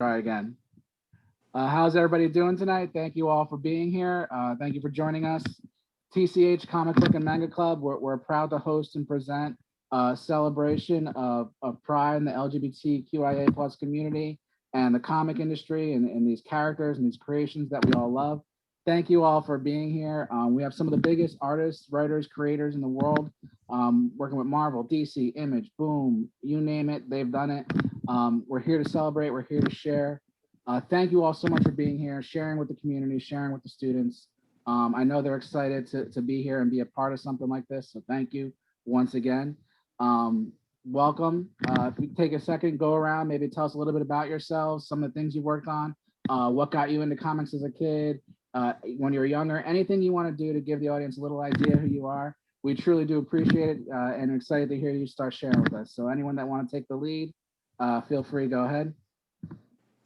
Try again. How's everybody doing tonight? Thank you all for being here. Thank you for joining us. TCH Comic Book and Manga Club, we're proud to host and present a celebration of pride in the LGBTQIA plus community and the comic industry and these characters and these creations that we all love. Thank you all for being here. We have some of the biggest artists, writers, creators in the world, working with Marvel, DC, Image, Boom, you name it, they've done it. We're here to celebrate, we're here to share. Thank you all so much for being here, sharing with the community, sharing with the students. I know they're excited to be here and be a part of something like this, so thank you once again. Welcome. If you take a second, go around, maybe tell us a little bit about yourselves, some of the things you worked on, what got you into comics as a kid, when you were younger, anything you want to do to give the audience a little idea who you are. We truly do appreciate it and excited to hear you start sharing with us. So anyone that want to take the lead, feel free, go ahead.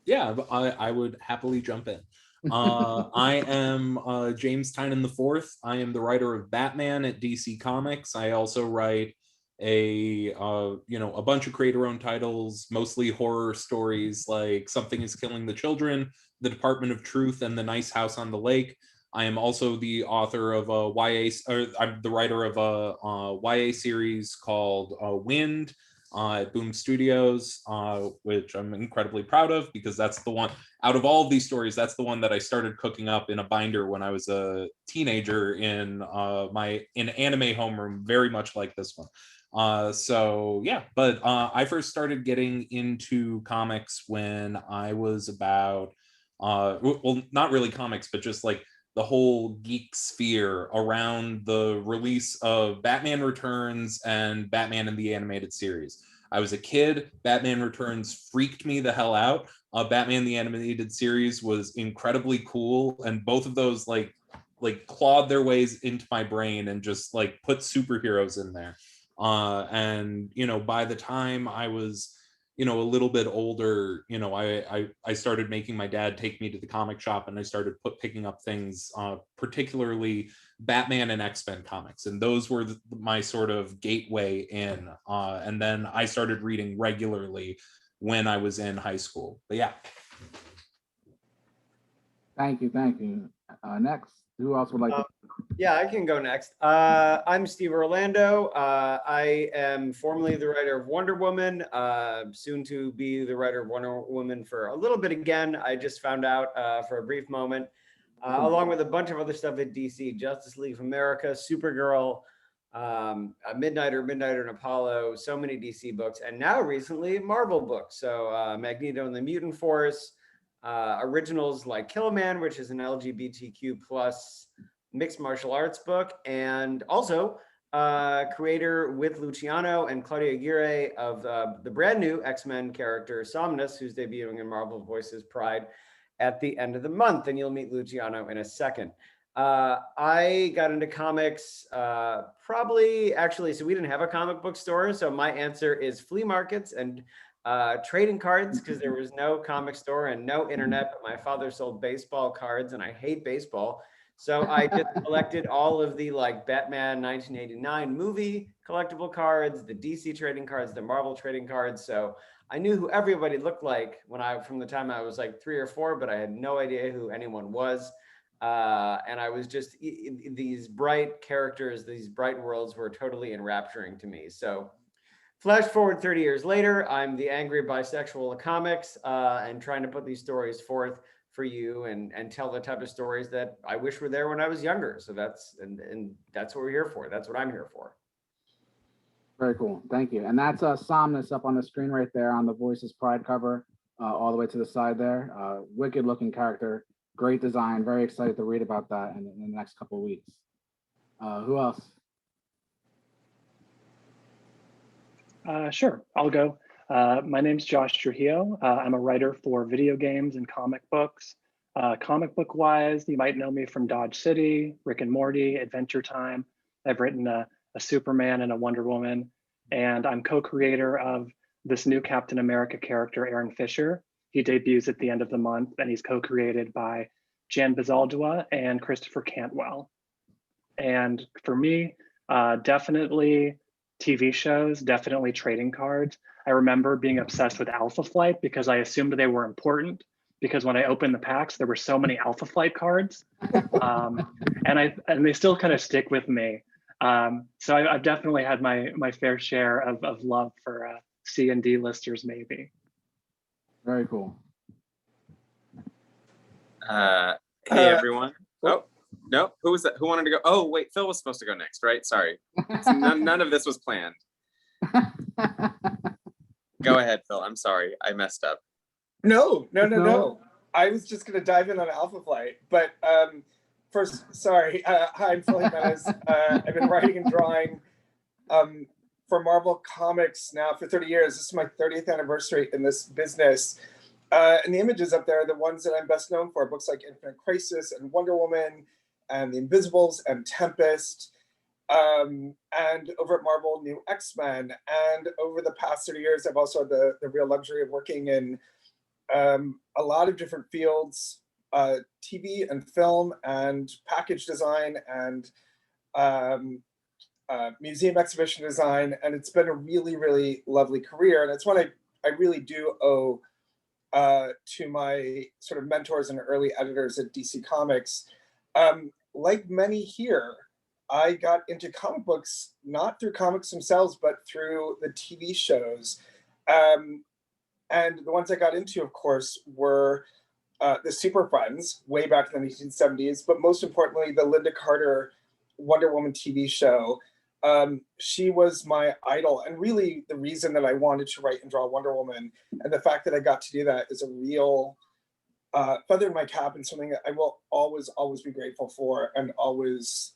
Yeah, I would happily jump in. I am James Tynen IV. I am the writer of Batman at DC Comics. I also write a bunch of creator-owned titles, mostly horror stories like Something is Killing the Children, The Department of Truth, and The Nice House on the Lake. I am also the author of I'm the writer of a YA series called Wind at Boom Studios, which I'm incredibly proud of because that's the one, out of all of these stories, that's the one that I started cooking up in a binder when I was a teenager in an anime homeroom, very much like this one. But I first started getting into comics when I was about, not really comics, but just like the whole geek sphere around the release of Batman Returns and Batman in the Animated Series. I was a kid. Batman Returns freaked me the hell out. Batman the Animated Series was incredibly cool, and both of those like clawed their ways into my brain and just like put superheroes in there. And by the time I was a little bit older, I started making my dad take me to the comic shop, and I started picking up things, particularly Batman and X-Men comics, and those were my sort of gateway in. And then I started reading regularly when I was in high school. But yeah. Thank you. Next, who else would like to? Yeah, I can go next. I'm Steve Orlando. I am formerly the writer of Wonder Woman, soon to be the writer of Wonder Woman for a little bit again. I just found out for a brief moment, along with a bunch of other stuff at DC, Justice League of America, Supergirl, Midnighter and Apollo, so many DC books, and now recently Marvel books. So Magneto and the Mutant Force, originals like Kill a Man, which is an LGBTQ plus mixed martial arts book, and also creator with Luciano and Claudia Aguirre of the brand new X-Men character Somnus, who's debuting in Marvel Voices Pride at the end of the month, and you'll meet Luciano in a second. I got into comics so we didn't have a comic book store, so my answer is flea markets and trading cards, because there was no comic store and no internet, but my father sold baseball cards, and I hate baseball. So I just collected all of the like Batman 1989 movie collectible cards, the DC trading cards, the Marvel trading cards. So I knew who everybody looked like from the time I was like 3 or 4, but I had no idea who anyone was. And I was just, these bright characters, these bright worlds were totally enrapturing to me. So flash forward 30 years later, I'm the angry bisexual of comics, and trying to put these stories forth for you and tell the type of stories that I wish were there when I was younger. So that's what we're here for. That's what I'm here for. Very cool. Thank you. And that's Somnus up on the screen right there on the Voices Pride cover, all the way to the side there. Wicked looking character, great design. Very excited to read about that in the next couple of weeks. Who else? Sure, I'll go. My name's Josh Trujillo. I'm a writer for video games and comic books. Comic book wise, you might know me from Dodge City, Rick and Morty, Adventure Time. I've written a Superman and a Wonder Woman, and I'm co-creator of this new Captain America character, Aaron Fisher. He debuts at the end of the month, and he's co-created by Jan Bazaldua and Christopher Cantwell. And for me, definitely TV shows, definitely trading cards. I remember being obsessed with Alpha Flight because I assumed they were important, because when I opened the packs, there were so many Alpha Flight cards. And they still kind of stick with me. So I've definitely had my fair share of love for C and D listers, maybe. Very cool. Hey everyone. Oh no, who was that? Who wanted to go? Oh wait, Phil was supposed to go next, right? Sorry, none of this was planned. Go ahead, Phil. I'm sorry, I messed up. No. I was just going to dive in on Alpha Flight, but first, sorry. Hi, I'm Phil Jimenez. I've been writing and drawing for Marvel Comics now for 30 years. This is my 30th anniversary in this business. And the images up there are the ones that I'm best known for, books like Infinite Crisis and Wonder Woman and The Invisibles and Tempest. And over at Marvel, New X-Men. And over the past 30 years, I've also had the real luxury of working in a lot of different fields, TV and film and package design and museum exhibition design. And it's been a really, really lovely career. And it's one I really do owe to my sort of mentors and early editors at DC Comics. Like many here, I got into comic books, not through comics themselves, but through the TV shows. And the ones I got into, of course, were the Super Friends, way back in the 1970s, but most importantly, the Linda Carter Wonder Woman TV show. She was my idol, and really the reason that I wanted to write and draw Wonder Woman. And the fact that I got to do that is a real feather in my cap, and something that I will always be grateful for, and always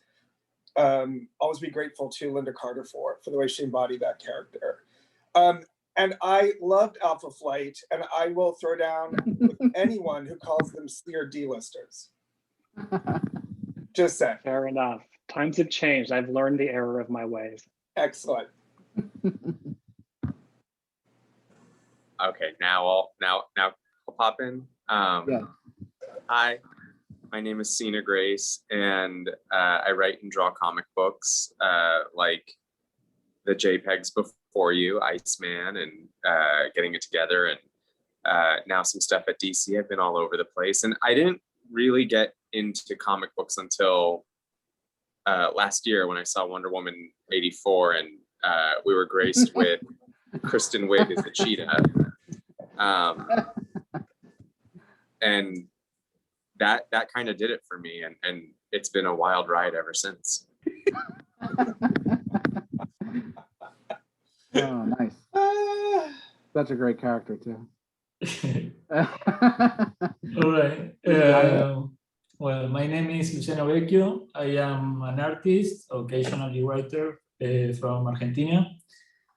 be grateful to Linda Carter for the way she embodied that character. And I loved Alpha Flight, and I will throw down with anyone who calls them C or D listers. Just saying. Fair enough. Times have changed. I've learned the error of my ways. Excellent. Okay, now I'll pop in. Yeah. Hi, my name is Sina Grace, and I write and draw comic books like the JPEGs before you, Iceman, and Getting It Together, and now some stuff at DC. I've been all over the place, and I didn't really get into comic books until last year when I saw Wonder Woman 84, and we were graced with Kristen Wiig as the cheetah. And that kind of did it for me, and it's been a wild ride ever since. Oh, nice. Such a great character too. All right. Well, my name is Luciano Vecchio. I am an artist, occasionally writer from Argentina.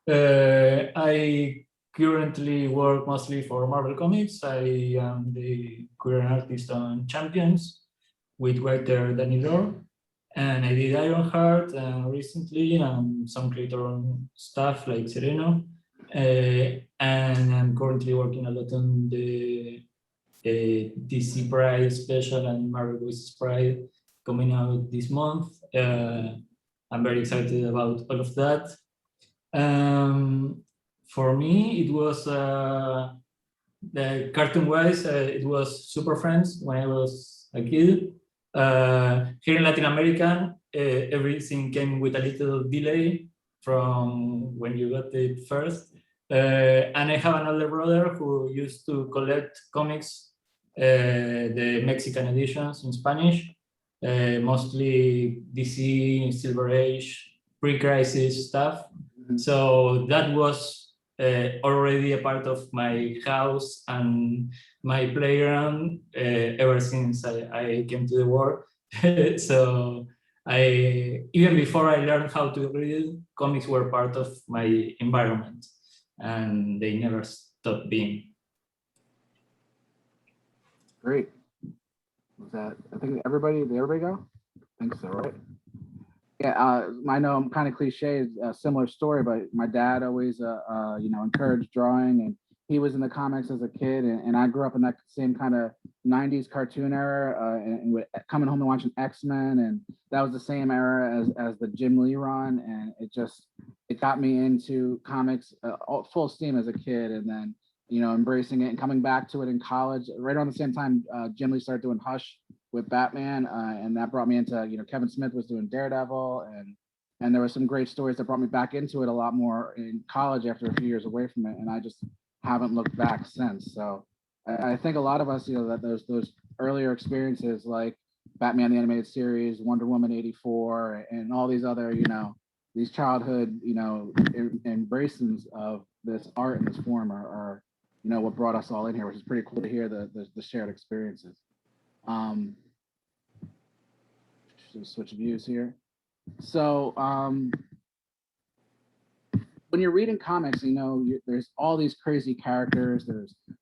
I currently work mostly for Marvel Comics. I am the queer artist on Champions with writer Danny Lore. And I did Ironheart recently, and some creator stuff like Sereno. And I'm currently working a lot on the DC Pride special and Marvel Voices Pride coming out this month. I'm very excited about all of that. For me, it was cartoon-wise, it was Super Friends when I was a kid. Here in Latin America, everything came with a little delay from when you got it first. And I have an older brother who used to collect comics, the Mexican editions in Spanish, mostly DC, Silver Age, pre-crisis stuff. So that was already a part of my house and my playground ever since I came to the world. So even before I learned how to read, comics were part of my environment, and they never stopped being. Great. Was that? I think everybody. Did everybody go? I think so, right? Yeah. I know I'm kind of cliche. It's a similar story, but my dad always, encouraged drawing, and he was in the comics as a kid, and I grew up in that same kind of '90s cartoon era, coming home and watching X-Men, and that was the same era as the Jim Lee run, and it got me into comics full steam as a kid, and then embracing it and coming back to it in college. Right around the same time, Jim Lee started doing Hush with Batman, and that brought me into Kevin Smith was doing Daredevil, and there were some great stories that brought me back into it a lot more in college after a few years away from it, and I just haven't looked back since. So I think a lot of us, that those earlier experiences like Batman the Animated Series, Wonder Woman '84, and all these other, these childhood, embracings of this art and this form are what brought us all in here, which is pretty cool to hear the shared experiences. Switch views here. So when you're reading comics, there's all these crazy characters.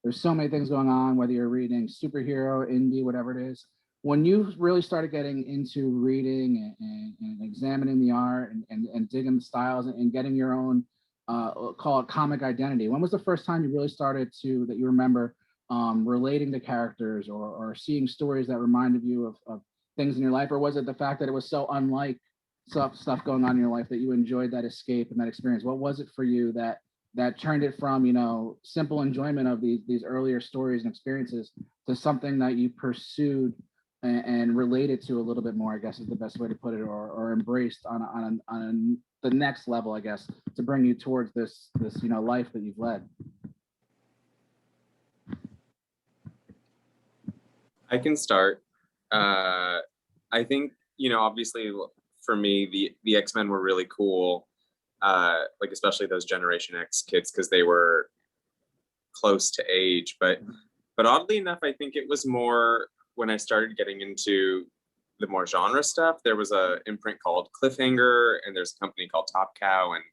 There's so many things going on, whether you're reading superhero, indie, whatever it is. When you really started getting into reading and examining the art and digging the styles and getting your own, call it comic identity, when was the first time you really started that you remember relating to characters or seeing stories that reminded you of things in your life? Or was it the fact that it was so unlike stuff going on in your life that you enjoyed that escape and that experience? What was it for you that turned it from simple enjoyment of these earlier stories and experiences to something that you pursued and related to a little bit more, I guess is the best way to put it, or embraced on the next level, I guess, to bring you towards this life that you've led? I can start. I think, obviously for me, the X-Men were really cool. Like especially those Generation X kids, because they were close to age. But oddly enough, I think it was more when I started getting into the more genre stuff. There was a imprint called Cliffhanger, and there's a company called Top Cow, and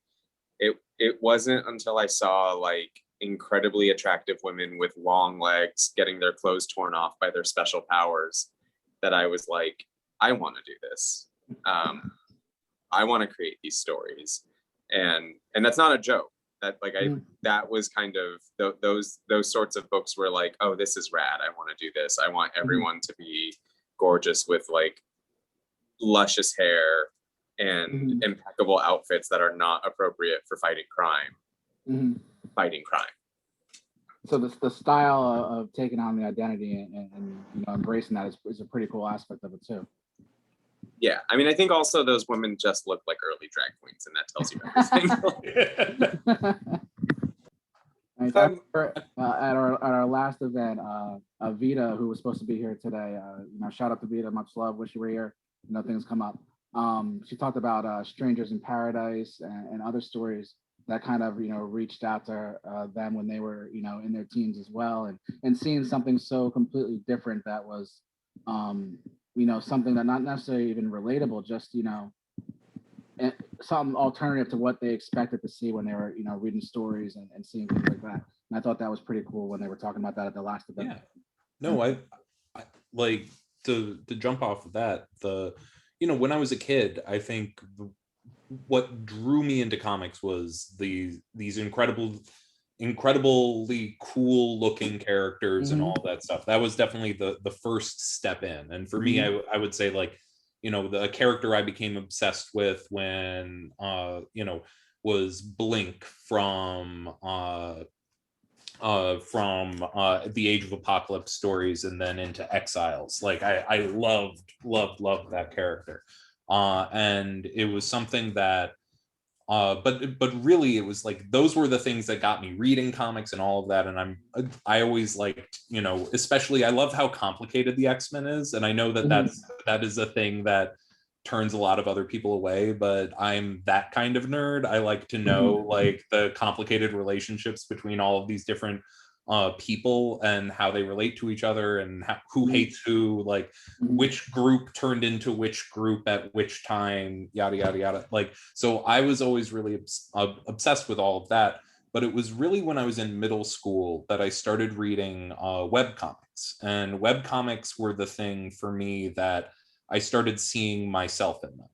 it wasn't until I saw like incredibly attractive women with long legs getting their clothes torn off by their special powers that I was like, I want to do this. I want to create these stories, and that's not a joke. That like that was kind of those sorts of books were like, oh, this is rad. I want to do this. I want everyone to be gorgeous with like luscious hair and impeccable outfits that are not appropriate for fighting crime. Fighting crime. So the style of taking on the identity and embracing that is a pretty cool aspect of it too. Yeah, I mean, I think also those women just look like early drag queens, and that tells you everything. At our last event, Vita, who was supposed to be here today, shout out to Vita, much love, wish you were here. Things come up. She talked about Strangers in Paradise and other stories that kind of reached out to them when they were in their teens as well, and seeing something so completely different that was something that not necessarily even relatable, just something alternative to what they expected to see when they were reading stories and seeing things like that. And I thought that was pretty cool when they were talking about that at the last event. Yeah, no, I like to jump off of that. When I was a kid, I think what drew me into comics was these incredibly cool looking characters and all that stuff. That was definitely the first step in. And for me, I would say like, the character I became obsessed with when was Blink from the Age of Apocalypse stories, and then into Exiles. Like I loved that character. And it was something that but really it was like those were the things that got me reading comics and all of that. And I always liked, especially I love how complicated the X-Men is, and I know that that is a thing that turns a lot of other people away, but I'm that kind of nerd. I like to know like the complicated relationships between all of these different people and how they relate to each other, and who hates who, like which group turned into which group at which time, yada yada yada. Like, so I was always really obsessed with all of that. But it was really when I was in middle school that I started reading webcomics, and webcomics were the thing for me that I started seeing myself in them.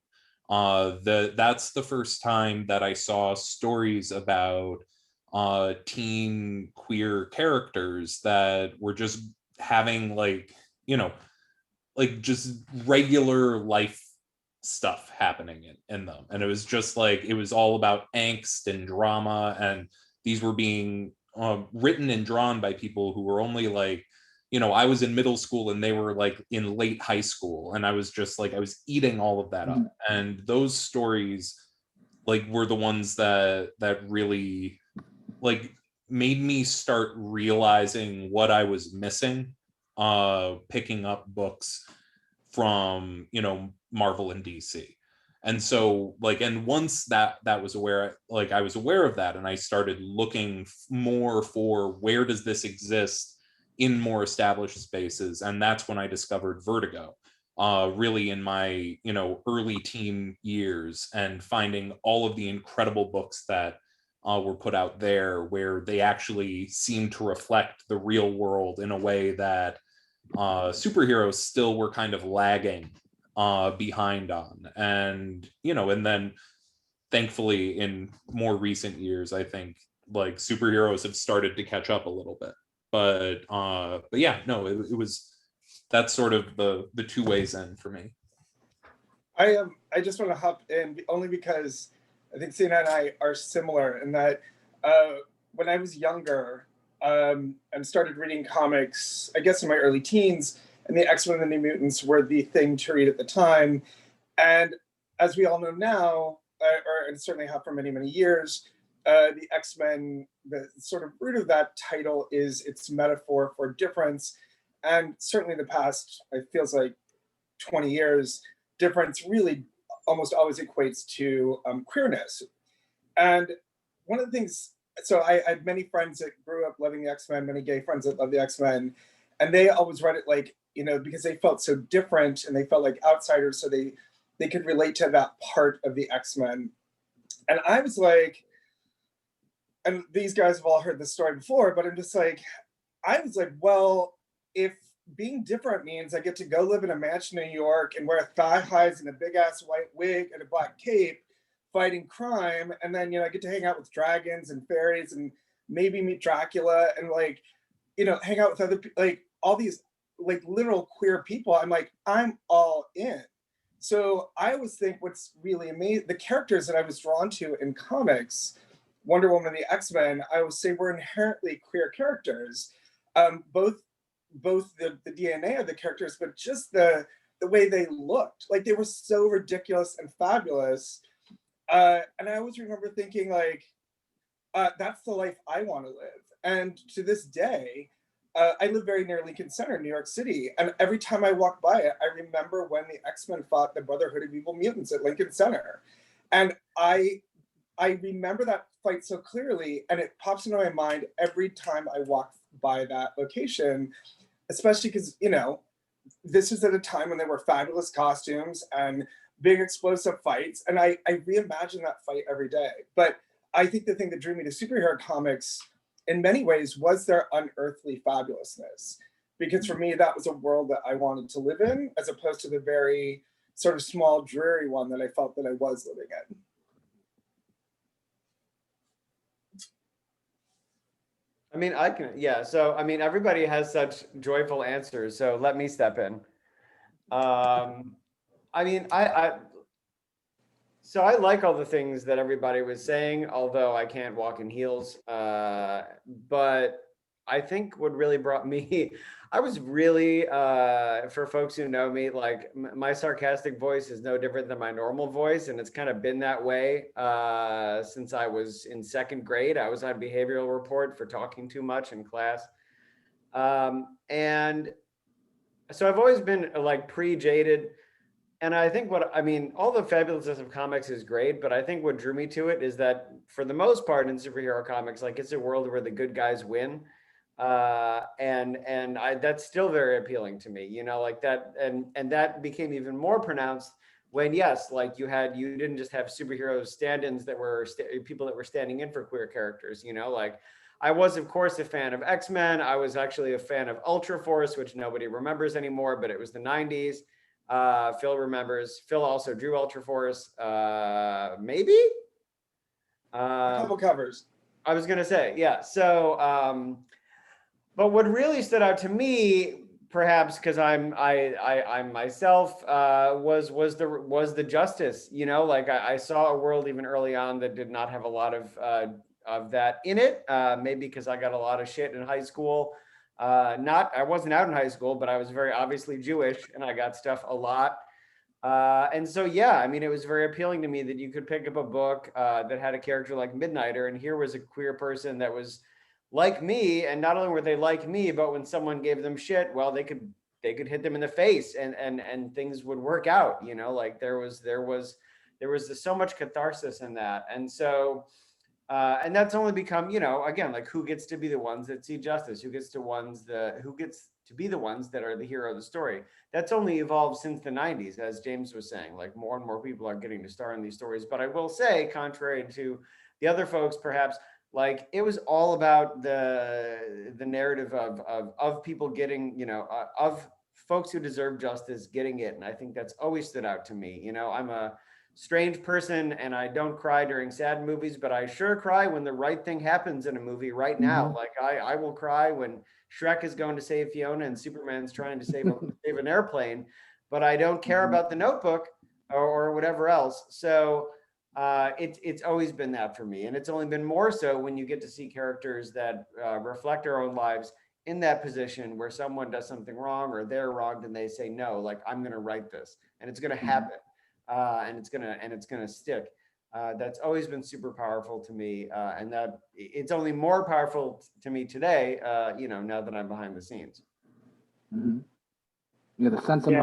That's the first time that I saw stories about teen queer characters that were just having like, you know, like just regular life stuff happening in them. And it was just like, it was all about angst and drama. And these were being written and drawn by people who were only like, you know, I was in middle school and they were like in late high school. And I was just like, I was eating all of that up. And those stories like were the ones that really like made me start realizing what I was missing picking up books from, you know, Marvel and DC. And so like, and once that was aware, like I was aware of that, and I started looking more for where does this exist in more established spaces. And that's when I discovered Vertigo, really in my, you know, early teen years, and finding all of the incredible books that were put out there, where they actually seem to reflect the real world in a way that superheroes still were kind of lagging behind on. And, you know, and then thankfully in more recent years, I think like superheroes have started to catch up a little bit. But yeah, no, it was, that's sort of the two ways in for me. I just want to hop in only because I think Sina and I are similar in that when I was younger and started reading comics, I guess in my early teens, and the X-Men and the New Mutants were the thing to read at the time. And as we all know now, and certainly have for many, many years, the X-Men, the sort of root of that title is its metaphor for difference. And certainly the past, it feels like 20 years, difference really almost always equates to queerness. And one of the things, so I had many friends that grew up loving the X-Men, many gay friends that love the X-Men, and they always read it like, you know, because they felt so different and they felt like outsiders, so they could relate to that part of the X-Men. And I was like, and these guys have all heard this story before, but I'm just like, I was like, well, if being different means I get to go live in a mansion in New York and wear thigh highs and a big ass white wig and a black cape fighting crime, and then, you know, I get to hang out with dragons and fairies and maybe meet Dracula and, like, you know, hang out with other like all these like literal queer people, I'm like, I'm all in. So I always think what's really amazing, the characters that I was drawn to in comics, Wonder Woman, the X-Men, I would say were inherently queer characters. Both the DNA of the characters, but just the way they looked, like they were so ridiculous and fabulous. And I always remember thinking like, that's the life I want to live. And to this day, I live very near Lincoln Center, New York City. And every time I walk by it, I remember when the X-Men fought the Brotherhood of Evil Mutants at Lincoln Center. And I remember that fight so clearly, and it pops into my mind every time I walk by that location, especially because, you know, this is at a time when there were fabulous costumes and big explosive fights. And I reimagine that fight every day. But I think the thing that drew me to superhero comics in many ways was their unearthly fabulousness. Because for me, that was a world that I wanted to live in, as opposed to the very sort of small, dreary one that I felt that I was living in. I mean, I can, yeah. So, I mean, everybody has such joyful answers. So let me step in. I mean, so I like all the things that everybody was saying, although I can't walk in heels. But I think what really brought me, I was really, for folks who know me, like my sarcastic voice is no different than my normal voice. And it's kind of been that way since I was in second grade. I was on behavioral report for talking too much in class. And so I've always been like pre-jaded. And I think all the fabulousness of comics is great, but I think what drew me to it is that for the most part in superhero comics, like it's a world where the good guys win. And that's still very appealing to me, you know, like that. And that became even more pronounced when, yes, like you didn't just have superhero stand-ins that were people that were standing in for queer characters, you know, like I was, of course, a fan of X-Men. I was actually a fan of Ultra Force, which nobody remembers anymore, but it was the 90s. Phil remembers. Phil also drew Ultra Force, maybe? A couple covers. I was gonna say, yeah. So But what really stood out to me, perhaps because I'm myself, was the justice. You know, like I saw a world even early on that did not have a lot of that in it. Maybe because I got a lot of shit in high school. I wasn't out in high school, but I was very obviously Jewish, and I got stuff a lot. And so, yeah, I mean, it was very appealing to me that you could pick up a book that had a character like Midnighter, and here was a queer person that was like me. And not only were they like me, but when someone gave them shit, well, they could hit them in the face, and things would work out. You know, like there was so much catharsis in that. And so, and that's only become, you know, again, like who gets to be the ones that see justice, who gets to be the ones that are the hero of the story. That's only evolved since the 90s, as James was saying. Like more and more people are getting to star in these stories. But I will say, contrary to the other folks, perhaps, like it was all about the narrative of people getting, you know, of folks who deserve justice getting it. And I think that's always stood out to me. You know, I'm a strange person and I don't cry during sad movies, but I sure cry when the right thing happens in a movie right now. Like I will cry when Shrek is going to save Fiona and Superman's trying to save an airplane, but I don't care about the Notebook or whatever else. So it's always been that for me. And it's only been more so when you get to see characters that reflect our own lives in that position where someone does something wrong or they're wronged and they say, no, like I'm going to write this and it's going to happen. And it's gonna stick. That's always been super powerful to me, and that it's only more powerful to me today. You know, now that I'm behind the scenes. Yeah, the sense of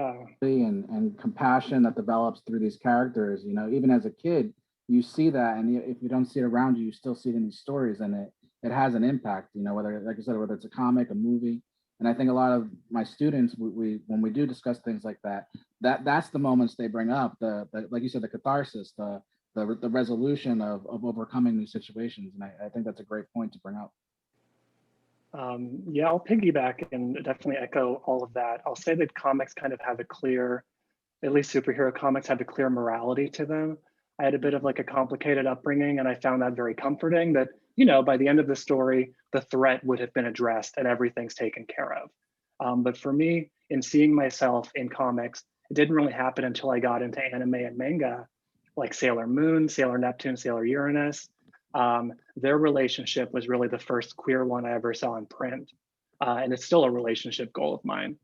and compassion that develops through these characters. You know, even as a kid, you see that, and if you don't see it around you, you still see it in these stories, and it has an impact. You know, whether, like I said, whether it's a comic, a movie. And I think a lot of my students, we when we do discuss things like that's the moments they bring up, the like you said, the catharsis, the resolution of overcoming these situations. And I think that's a great point to bring up. Yeah, I'll piggyback and definitely echo all of that. I'll say that comics kind of have a clear, at least superhero comics have a clear morality to them. I had a bit of like a complicated upbringing, and I found that very comforting that, you know, by the end of the story, the threat would have been addressed and everything's taken care of. But for me, in seeing myself in comics, it didn't really happen until I got into anime and manga, like Sailor Moon, Sailor Neptune, Sailor Uranus. Their relationship was really the first queer one I ever saw in print. And it's still a relationship goal of mine.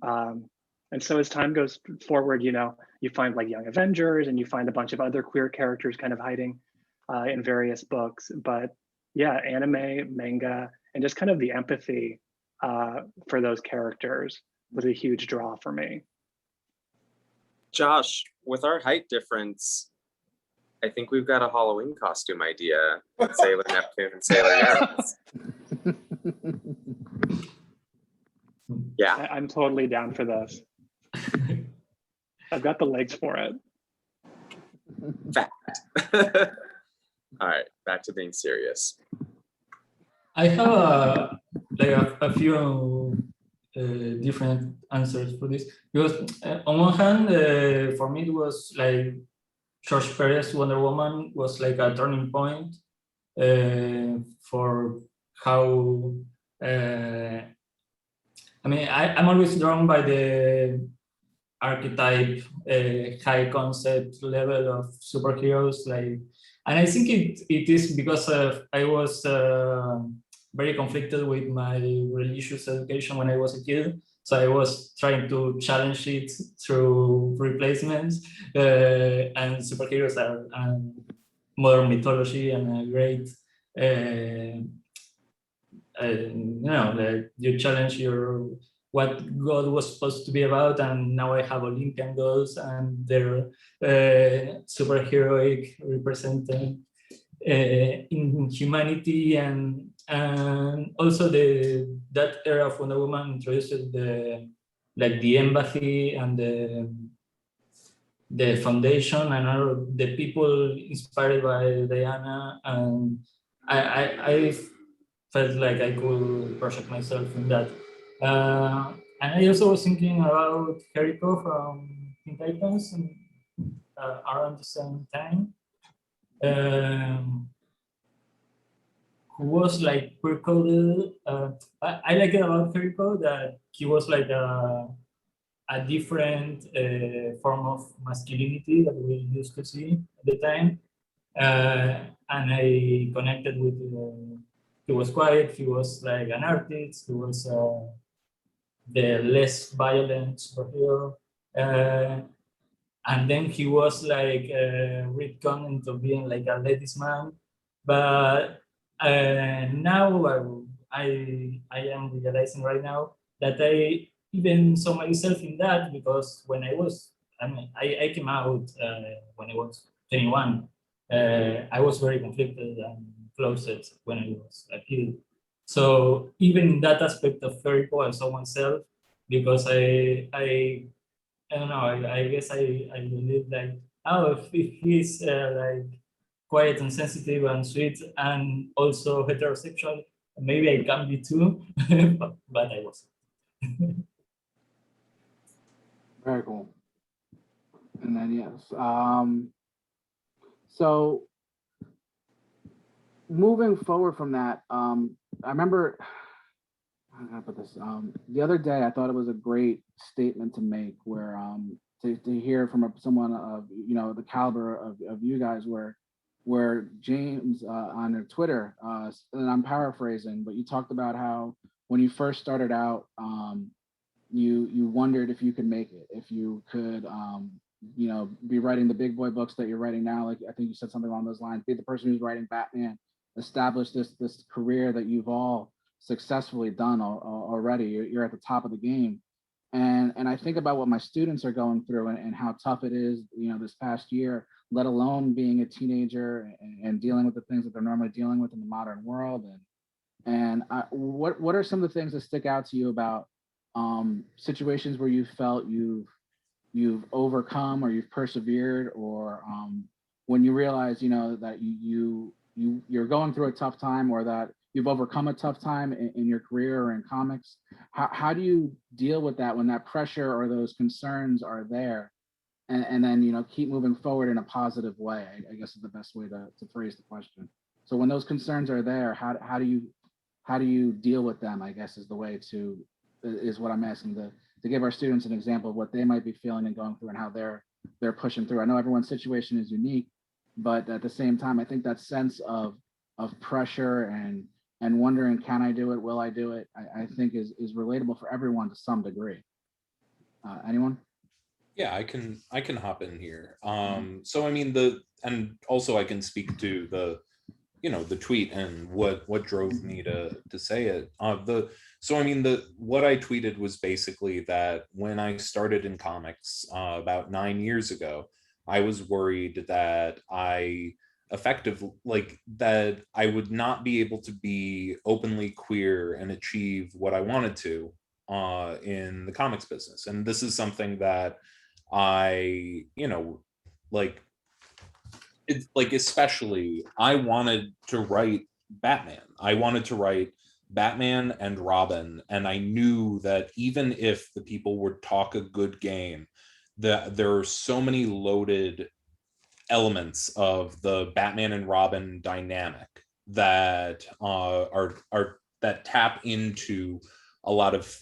And so as time goes forward, you know, you find like Young Avengers and you find a bunch of other queer characters kind of hiding in various books. But yeah, anime, manga, and just kind of the empathy for those characters was a huge draw for me. Josh, with our height difference, I think we've got a Halloween costume idea. Sailor Neptune and Sailor Uranus. Yeah. I'm totally down for this. I've got the legs for it. Fact. All right, back to being serious. I have a few different answers for this, because on one hand, for me it was like George Perez Wonder Woman was like a turning point for how I mean, I'm always drawn by the archetype, high concept level of superheroes, like, and I think it is because I was very conflicted with my religious education when I was a kid. So I was trying to challenge it through replacements, and superheroes are modern mythology and a great, you know, you challenge what God was supposed to be about, and now I have Olympian gods and they're superheroic represented in humanity, and also that era of Wonder Woman introduces the empathy and the foundation and all the people inspired by Diana, and I felt like I could project myself in that. And I also was thinking about Jericho from Teen Titans around the same time. who was like queer coded. I like it about Federico that he was like a different form of masculinity that we used to see at the time. And I connected with, he was quiet, he was like an artist, he was the less violent superhero. And then he was like retconned into being like a ladies man. But now I am realizing right now that I even saw myself in that, because when I was, I came out when I was 21. I was very conflicted and closet when I was a kid. So even in that aspect of Federico, I saw myself, because I don't know, I guess I believe like, oh, if he's like quiet and sensitive and sweet and also heterosexual, maybe I can be too, but I wasn't. Very cool. And then yes, so moving forward from that, I remember, how can I put this? The other day, I thought it was a great statement to make, where to hear from someone of the caliber of you guys, where James on their Twitter, and I'm paraphrasing, but you talked about how when you first started out, you wondered if you could make it, if you could be writing the big boy books that you're writing now. Like, I think you said something along those lines, be the person who's writing Batman, establish this career that you've all successfully done already. You're at the top of the game. And I think about what my students are going through, and how tough it is, this past year, let alone being a teenager and dealing with the things that they're normally dealing with in the modern world. What are some of the things that stick out to you about situations where you felt you've overcome, or you've persevered, or when you realize that you're going through a tough time, or that you've overcome a tough time in your career or in comics? How do you deal with that when that pressure or those concerns are there, and then keep moving forward in a positive way, I guess is the best way to phrase the question. So when those concerns are there, how do you deal with them, I guess is what I'm asking, to give our students an example of what they might be feeling and going through, and how they're pushing through. I know everyone's situation is unique, but at the same time, I think that sense of pressure and wondering, can I do it? Will I do it? I think is relatable for everyone to some degree. Anyone? Yeah, I can hop in here. So I mean, and also I can speak to the tweet and what drove me to say it. So I mean, what I tweeted was basically that when I started in comics about 9 years ago, I was worried that that I would not be able to be openly queer and achieve what I wanted to in the comics business. And this is something that I, especially I wanted to write Batman. I wanted to write Batman and Robin, and I knew that even if the people would talk a good game, that there are so many loaded elements of the Batman and Robin dynamic that are that tap into a lot of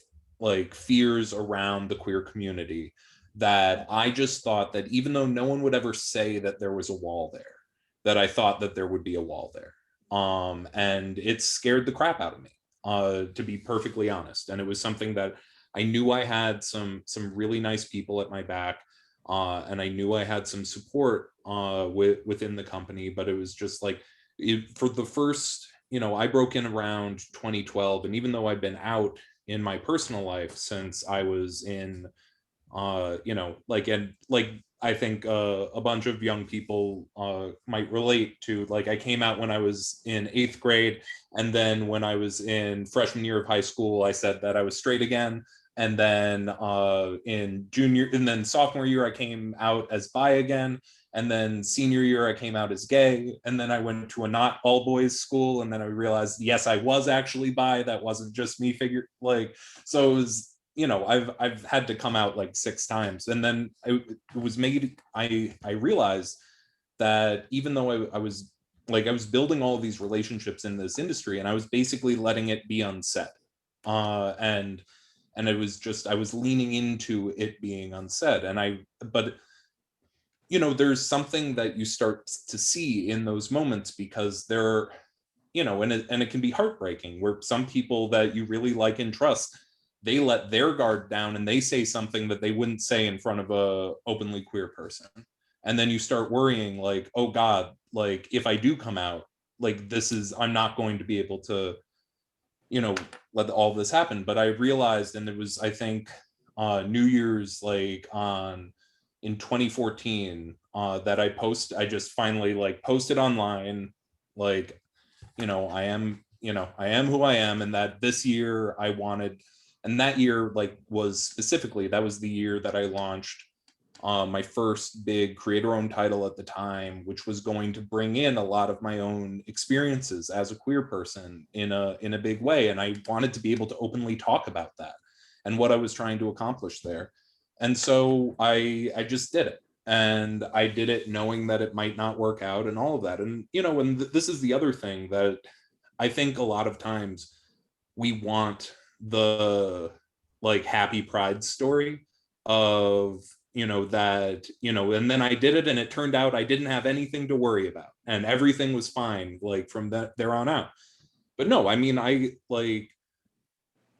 fears around the queer community, that I just thought that even though no one would ever say that there was a wall there, that I thought that there would be a wall there. And it scared the crap out of me, to be perfectly honest. And it was something that I knew I had some really nice people at my back, and I knew I had some support within the company, but it was just for the first, I broke in around 2012, and even though I've been out in my personal life since I was in, I think a bunch of young people might relate to, I came out when I was in 8th grade, and then when I was in freshman year of high school, I said that I was straight again. And then in sophomore year, I came out as bi again. And then senior year, I came out as gay. And then I went to a not all boys school. And then I realized, yes, I was actually bi. That wasn't just me so it was, I've had to come out 6 times. And then it was made, I realized that even though I was like I was building all of these relationships in this industry, and I was basically letting it be unsaid. And it was just, I was leaning into it being unsaid. But you know, there's something that you start to see in those moments, because they're, you know, and it can be heartbreaking, where some people that you really like and trust, they let their guard down and they say something that they wouldn't say in front of a openly queer person. And then you start worrying, like, oh God, like if I do come out, like I'm not going to be able to, you know, let all this happen. But I realized, and it was, I think, New Year's, like in 2014, that I just finally like posted online, like, you know, I am who I am, and that this year I wanted, and that year like was specifically, that was the year that I launched my first big creator-owned title at the time, which was going to bring in a lot of my own experiences as a queer person in a big way. And I wanted to be able to openly talk about that and what I was trying to accomplish there. And so I just did it. And I did it knowing that it might not work out and all of that. And, you know, and this is the other thing that I think a lot of times we want the like happy Pride story of, you know, that, you know, and then I did it and it turned out I didn't have anything to worry about and everything was fine, like from there on out. But no, I mean, I like,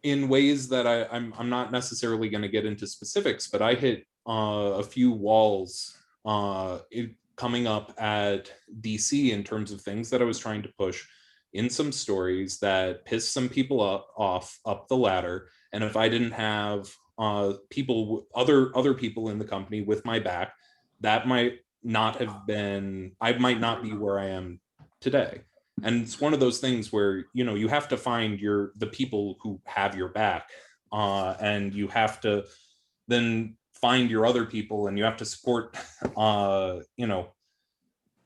in ways that I'm not necessarily going to get into specifics, but I hit a few walls coming up at DC in terms of things that I was trying to push in some stories that pissed some people off up the ladder. And if I didn't have other people in the company with my back, that might not have been, I might not be where I am today. And it's one of those things where, you know, you have to find the people who have your back, and you have to then find your other people, and you have to support, you know,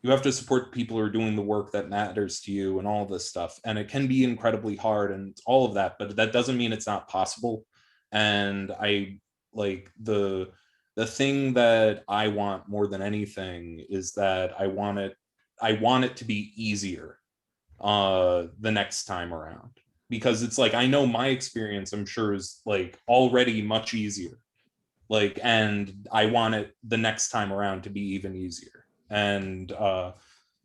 you have to support people who are doing the work that matters to you and all this stuff. And it can be incredibly hard and all of that, but that doesn't mean it's not possible. And I like the thing that I want more than anything is that I want it to be easier the next time around, because it's like, I know my experience, I'm sure, is like already much easier, like, and I want it the next time around to be even easier. And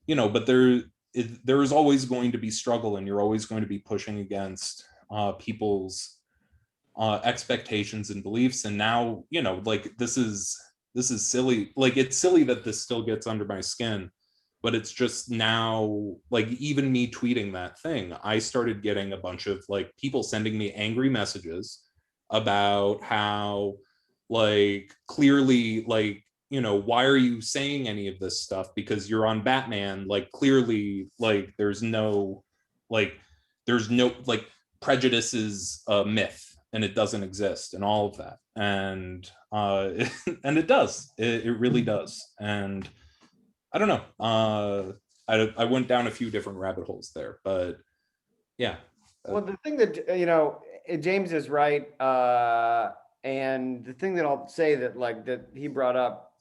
you know, but there is always going to be struggle, and you're always going to be pushing against people's expectations and beliefs. And now, you know, like this is silly, like it's silly that this still gets under my skin, but it's just now, like, even me tweeting that thing, I started getting a bunch of like people sending me angry messages about how, like, clearly, like, you know, why are you saying any of this stuff, because you're on Batman, like clearly, like there's no like prejudice is a myth and it doesn't exist and all of that. And and it does, it really does. And I don't know, I went down a few different rabbit holes there, but yeah. Well, the thing that, you know, James is right. And the thing that I'll say that, like, that he brought up,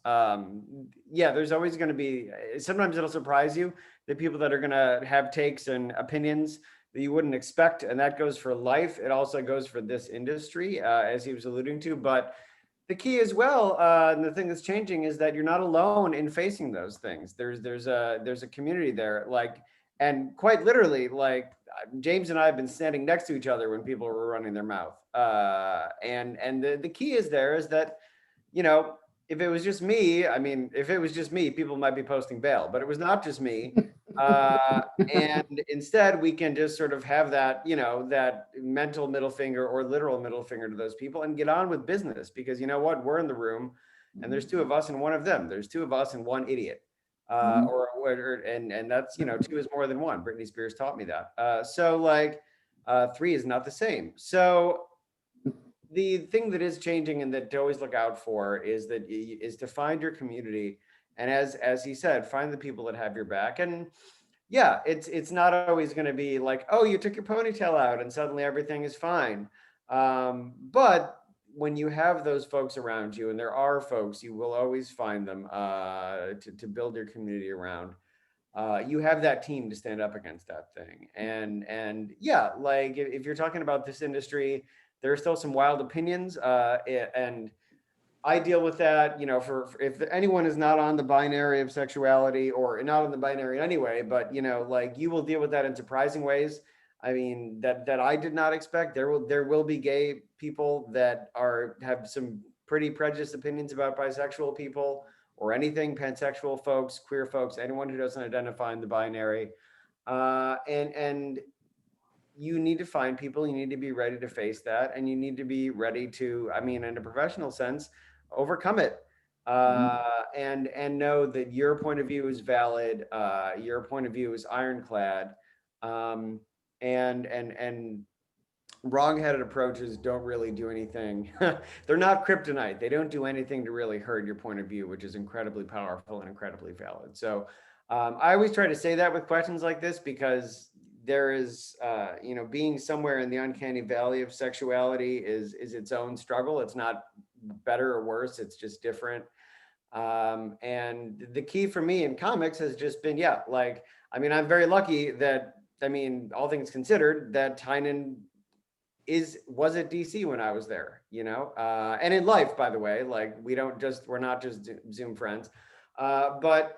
yeah, there's always going to be, sometimes it'll surprise you, the people that are going to have takes and opinions that you wouldn't expect. And that goes for life. It also goes for this industry, as he was alluding to. But the key as well, and the thing that's changing, is that you're not alone in facing those things. There's a community there, like, and quite literally, like, James and I have been standing next to each other when people were running their mouth. And the key is that, you know, if it was just me, I mean, if it was just me, people might be posting bail, but it was not just me. And instead we can just sort of have that, you know, that mental middle finger or literal middle finger to those people and get on with business, because you know what, we're in the room and there's two of us and one of them. There's two of us and one idiot. And that's, you know, two is more than one. Britney Spears taught me that. So like, three is not the same. So the thing that is changing and that to always look out for is to find your community. And as he said, find the people that have your back. And yeah, it's not always going to be like, oh, you took your ponytail out and suddenly everything is fine. But when you have those folks around you, and there are folks, you will always find them to build your community around. you have that team to stand up against that thing. And yeah, like if you're talking about this industry, there are still some wild opinions, and I deal with that, you know, for if anyone is not on the binary of sexuality or not on the binary anyway, but you know, like you will deal with that in surprising ways. I mean, that I did not expect. There will be gay people that have some pretty prejudiced opinions about bisexual people or anything, pansexual folks, queer folks, anyone who doesn't identify in the binary. And you need to find people, you need to be ready to face that, and you need to be ready to, I mean, in a professional sense, overcome it. And know that your point of view is valid, your point of view is ironclad. And wrong-headed approaches don't really do anything. They're not kryptonite. They don't do anything to really hurt your point of view, which is incredibly powerful and incredibly valid. So I always try to say that with questions like this, because there is, you know, being somewhere in the uncanny valley of sexuality is its own struggle. It's not better or worse. It's just different. And the key for me in comics has just been, yeah, like, I mean, I'm very lucky that, I mean, all things considered, that Tynen was at DC when I was there, you know, and in life, by the way, like we're not just Zoom friends, but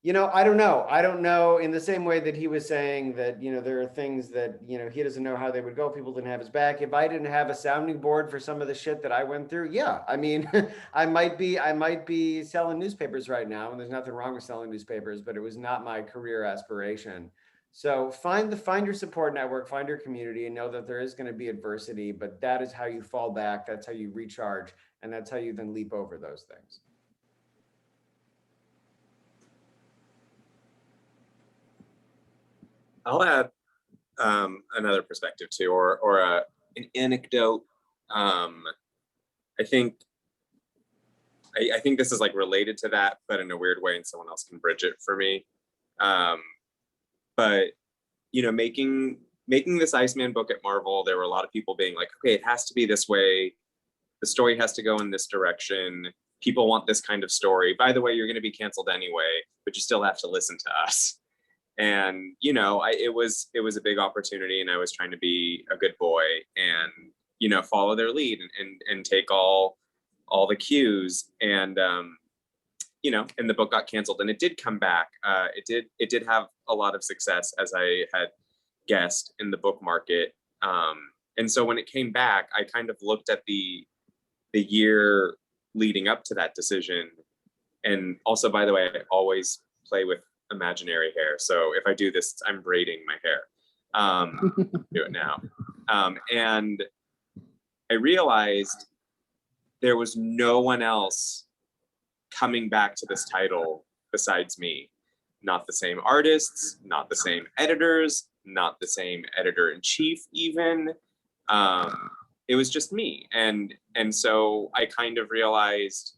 you know, I don't know in the same way that he was saying that, you know, there are things that, you know, he doesn't know how they would go. People didn't have his back. If I didn't have a sounding board for some of the shit that I went through, yeah, I mean, I might be selling newspapers right now, and there's nothing wrong with selling newspapers, but it was not my career aspiration. So find your support network, find your community, and know that there is going to be adversity, but that is how you fall back. That's how you recharge. And that's how you then leap over those things. I'll add another perspective too, or an anecdote. I think this is like related to that, but in a weird way, and someone else can bridge it for me. But you know, making this Iceman book at Marvel, there were a lot of people being like, okay, it has to be this way. The story has to go in this direction. People want this kind of story. By the way, you're going to be canceled anyway, but you still have to listen to us. And you know, it was a big opportunity, and I was trying to be a good boy and, you know, follow their lead and take all the cues. And you know, and the book got canceled, and it did come back. It did have a lot of success, as I had guessed, in the book market. And so when it came back, I kind of looked at the year leading up to that decision. And also, by the way, I always play with imaginary hair. So if I do this, I'm braiding my hair. Do it now. And I realized there was no one else coming back to this title besides me. Not the same artists, not the same editors, not the same editor-in-chief even. It was just me. And so I kind of realized,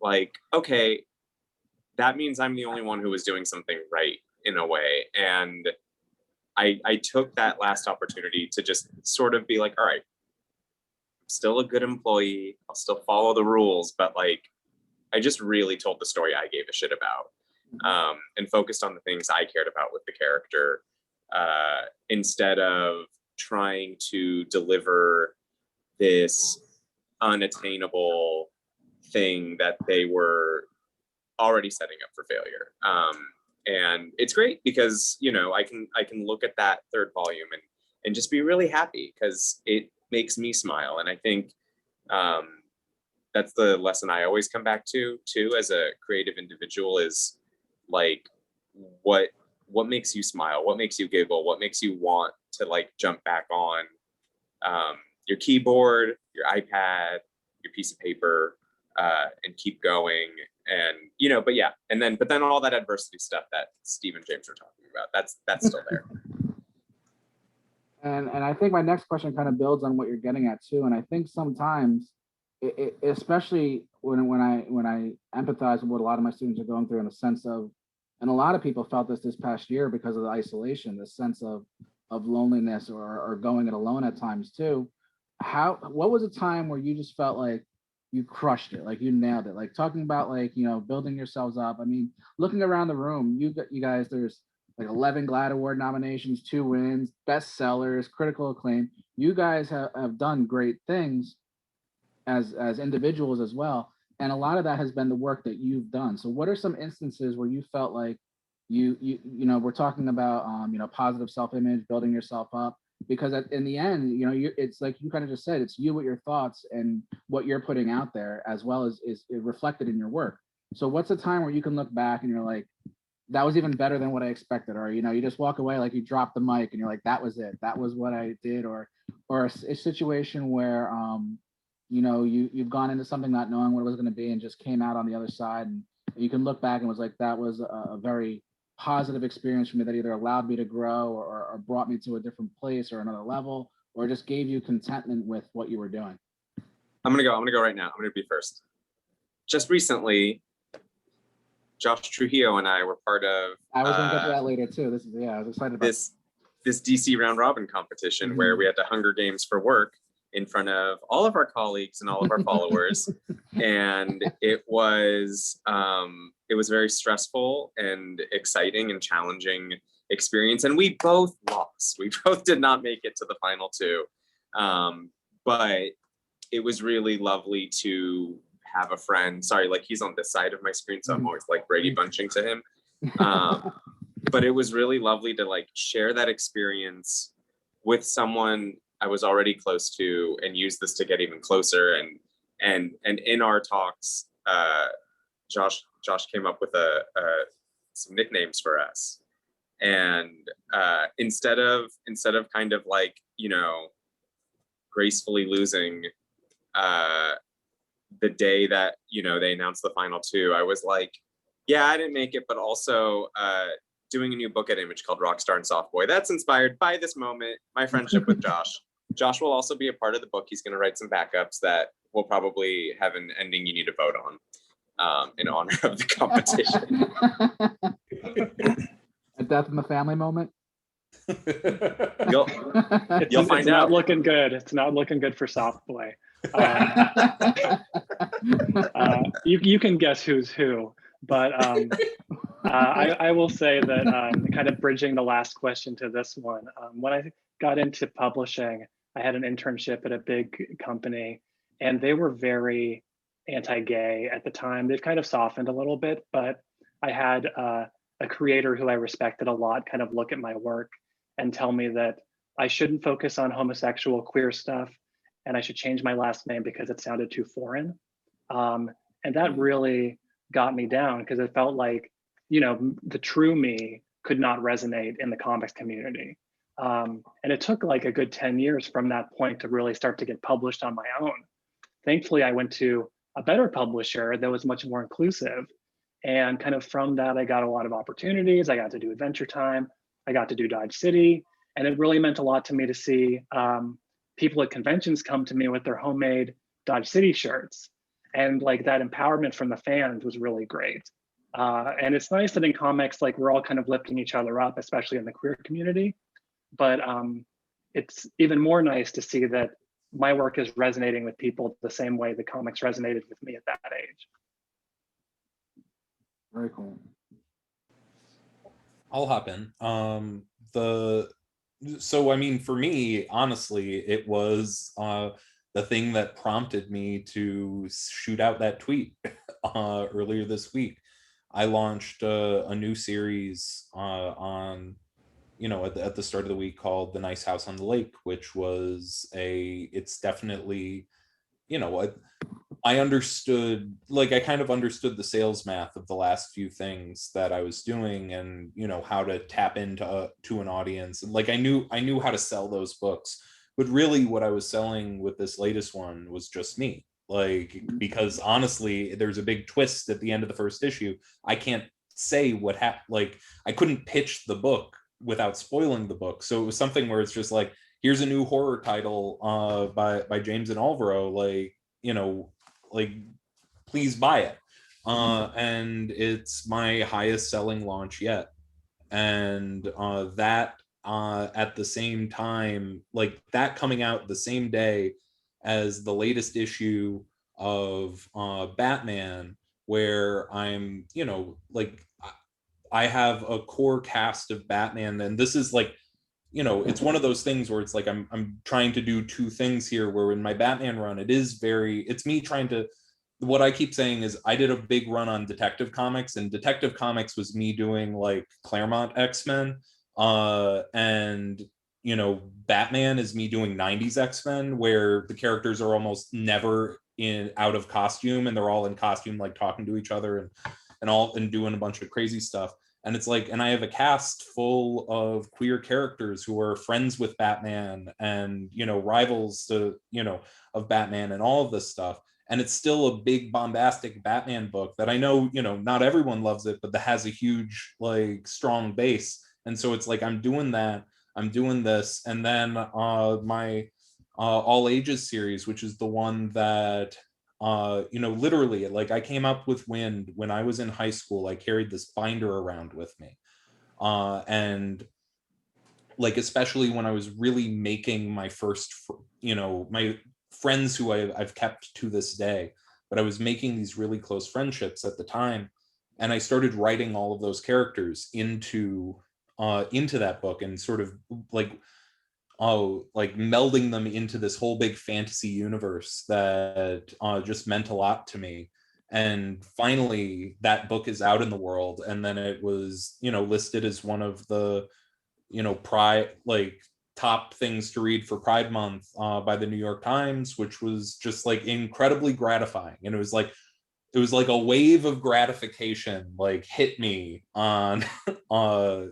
like, okay, that means I'm the only one who was doing something right in a way. And I took that last opportunity to just sort of be like, all right, I'm still a good employee. I'll still follow the rules, but like, I just really told the story I gave a shit about, and focused on the things I cared about with the character, instead of trying to deliver this unattainable thing that they were already setting up for failure. And it's great because, you know, I can look at that third volume and just be really happy because it makes me smile. And I think that's the lesson I always come back to too, as a creative individual, is like, what makes you smile? What makes you giggle? What makes you want to like jump back on your keyboard, your iPad, your piece of paper, and keep going. And, you know, but then all that adversity stuff that Steve and James were talking about, that's still there. And I think my next question kind of builds on what you're getting at too. And I think sometimes, especially when I empathize with what a lot of my students are going through, in a sense of, and a lot of people felt this past year because of the isolation, this sense of loneliness or going it alone at times too. What was a time where you just felt like you crushed it. Like you nailed it. Like talking about like, you know, building yourselves up. I mean, looking around the room, you guys, there's like 11 GLAAD Award nominations, 2 wins, bestsellers, critical acclaim. You guys have done great things as individuals as well. And a lot of that has been the work that you've done. So what are some instances where you felt like you know, we're talking about you know, positive self-image, building yourself up, because in the end, you know, it's like you kind of just said, it's you with your thoughts and what you're putting out there, as well as is reflected in your work. So what's a time where you can look back and you're like, that was even better than what I expected, or you know, you just walk away like you dropped the mic and you're like, that was it, that was what I did, or a situation where you know, you've gone into something not knowing what it was going to be and just came out on the other side, and you can look back and was like, that was a very positive experience for me that either allowed me to grow or brought me to a different place or another level, or just gave you contentment with what you were doing. I'm gonna go right now. I'm gonna be first. Just recently, Josh Trujillo and I were part of. I was gonna get to that later too. This is, yeah, I was excited about this DC round robin competition where we had to Hunger Games for work in front of all of our colleagues and all of our followers, and it was very stressful and exciting and challenging experience, and we both lost. We both did not make it to the final 2, but it was really lovely to have a friend. Sorry, like he's on this side of my screen, so I'm always like Brady Bunching to him. But it was really lovely to like share that experience with someone I was already close to, and use this to get even closer. And in our talks, Josh came up with some nicknames for us. And instead of kind of like, you know, gracefully losing the day that, you know, they announced the final 2, I was like, yeah, I didn't make it, but also doing a new book at Image called Rockstar and Soft Boy. That's inspired by this moment, my friendship with Josh. Josh will also be a part of the book. He's going to write some backups that will probably have an ending you need to vote on in honor of the competition. A death in the family moment. You'll find it's out. Not looking good. It's not looking good for Soft Boy. You can guess who's who, but I will say that kind of bridging the last question to this one, when I got into publishing, I had an internship at a big company, and they were very anti-gay at the time. They've kind of softened a little bit, but I had a creator who I respected a lot kind of look at my work and tell me that I shouldn't focus on homosexual queer stuff, and I should change my last name because it sounded too foreign. And that really got me down, because it felt like, you know, the true me could not resonate in the comics community. And it took like a good 10 years from that point to really start to get published on my own. Thankfully, I went to a better publisher that was much more inclusive. And kind of from that, I got a lot of opportunities. I got to do Adventure Time. I got to do Dodge City. And it really meant a lot to me to see people at conventions come to me with their homemade Dodge City shirts. And like that empowerment from the fans was really great. And it's nice that in comics, like we're all kind of lifting each other up, especially in the queer community. But it's even more nice to see that my work is resonating with people the same way the comics resonated with me at that age. Very cool. I'll hop in. So I mean, for me, honestly, it was the thing that prompted me to shoot out that tweet earlier this week. I launched a new series on, you know, at the start of the week called The Nice House on the Lake, which was it's definitely, you know, I understood, like I kind of understood the sales math of the last few things that I was doing, and, you know, how to tap into to an audience. And like I knew how to sell those books, but really what I was selling with this latest one was just me. Like, because honestly, there's a big twist at the end of the first issue. I can't say what happened. Like, I couldn't pitch the book without spoiling the book. So it was something where it's just like, here's a new horror title by James and Alvaro. Like, you know, like, please buy it. And it's my highest selling launch yet. And that at the same time, like that coming out the same day as the latest issue of Batman, where I'm, like I have a core cast of Batman, and this is like, it's one of those things where it's like I'm trying to do two things here, where in my Batman run, it's me trying to, what I keep saying is I did a big run on Detective Comics, and Detective Comics was me doing like Claremont X-Men, and Batman is me doing 90s X-Men, where the characters are almost never out of costume, and they're all in costume, like talking to each other and doing a bunch of crazy stuff. And it's like, and I have a cast full of queer characters who are friends with Batman and rivals to of Batman and all of this stuff. And it's still a big bombastic Batman book that I know not everyone loves it, but that has a huge like strong base. And so it's like I'm doing this, and then my all ages series, which is the one that literally, like, I came up with Wind when I was in high school. I carried this binder around with me, and like, especially when I was really making my first, my friends who I've kept to this day, but I was making these really close friendships at the time, and I started writing all of those characters into that book, and sort of like melding them into this whole big fantasy universe that just meant a lot to me. And finally that book is out in the world, and then it was listed as one of the Pride, like, top things to read for Pride Month by the New York Times, which was just like incredibly gratifying. And it was like a wave of gratification like hit me on on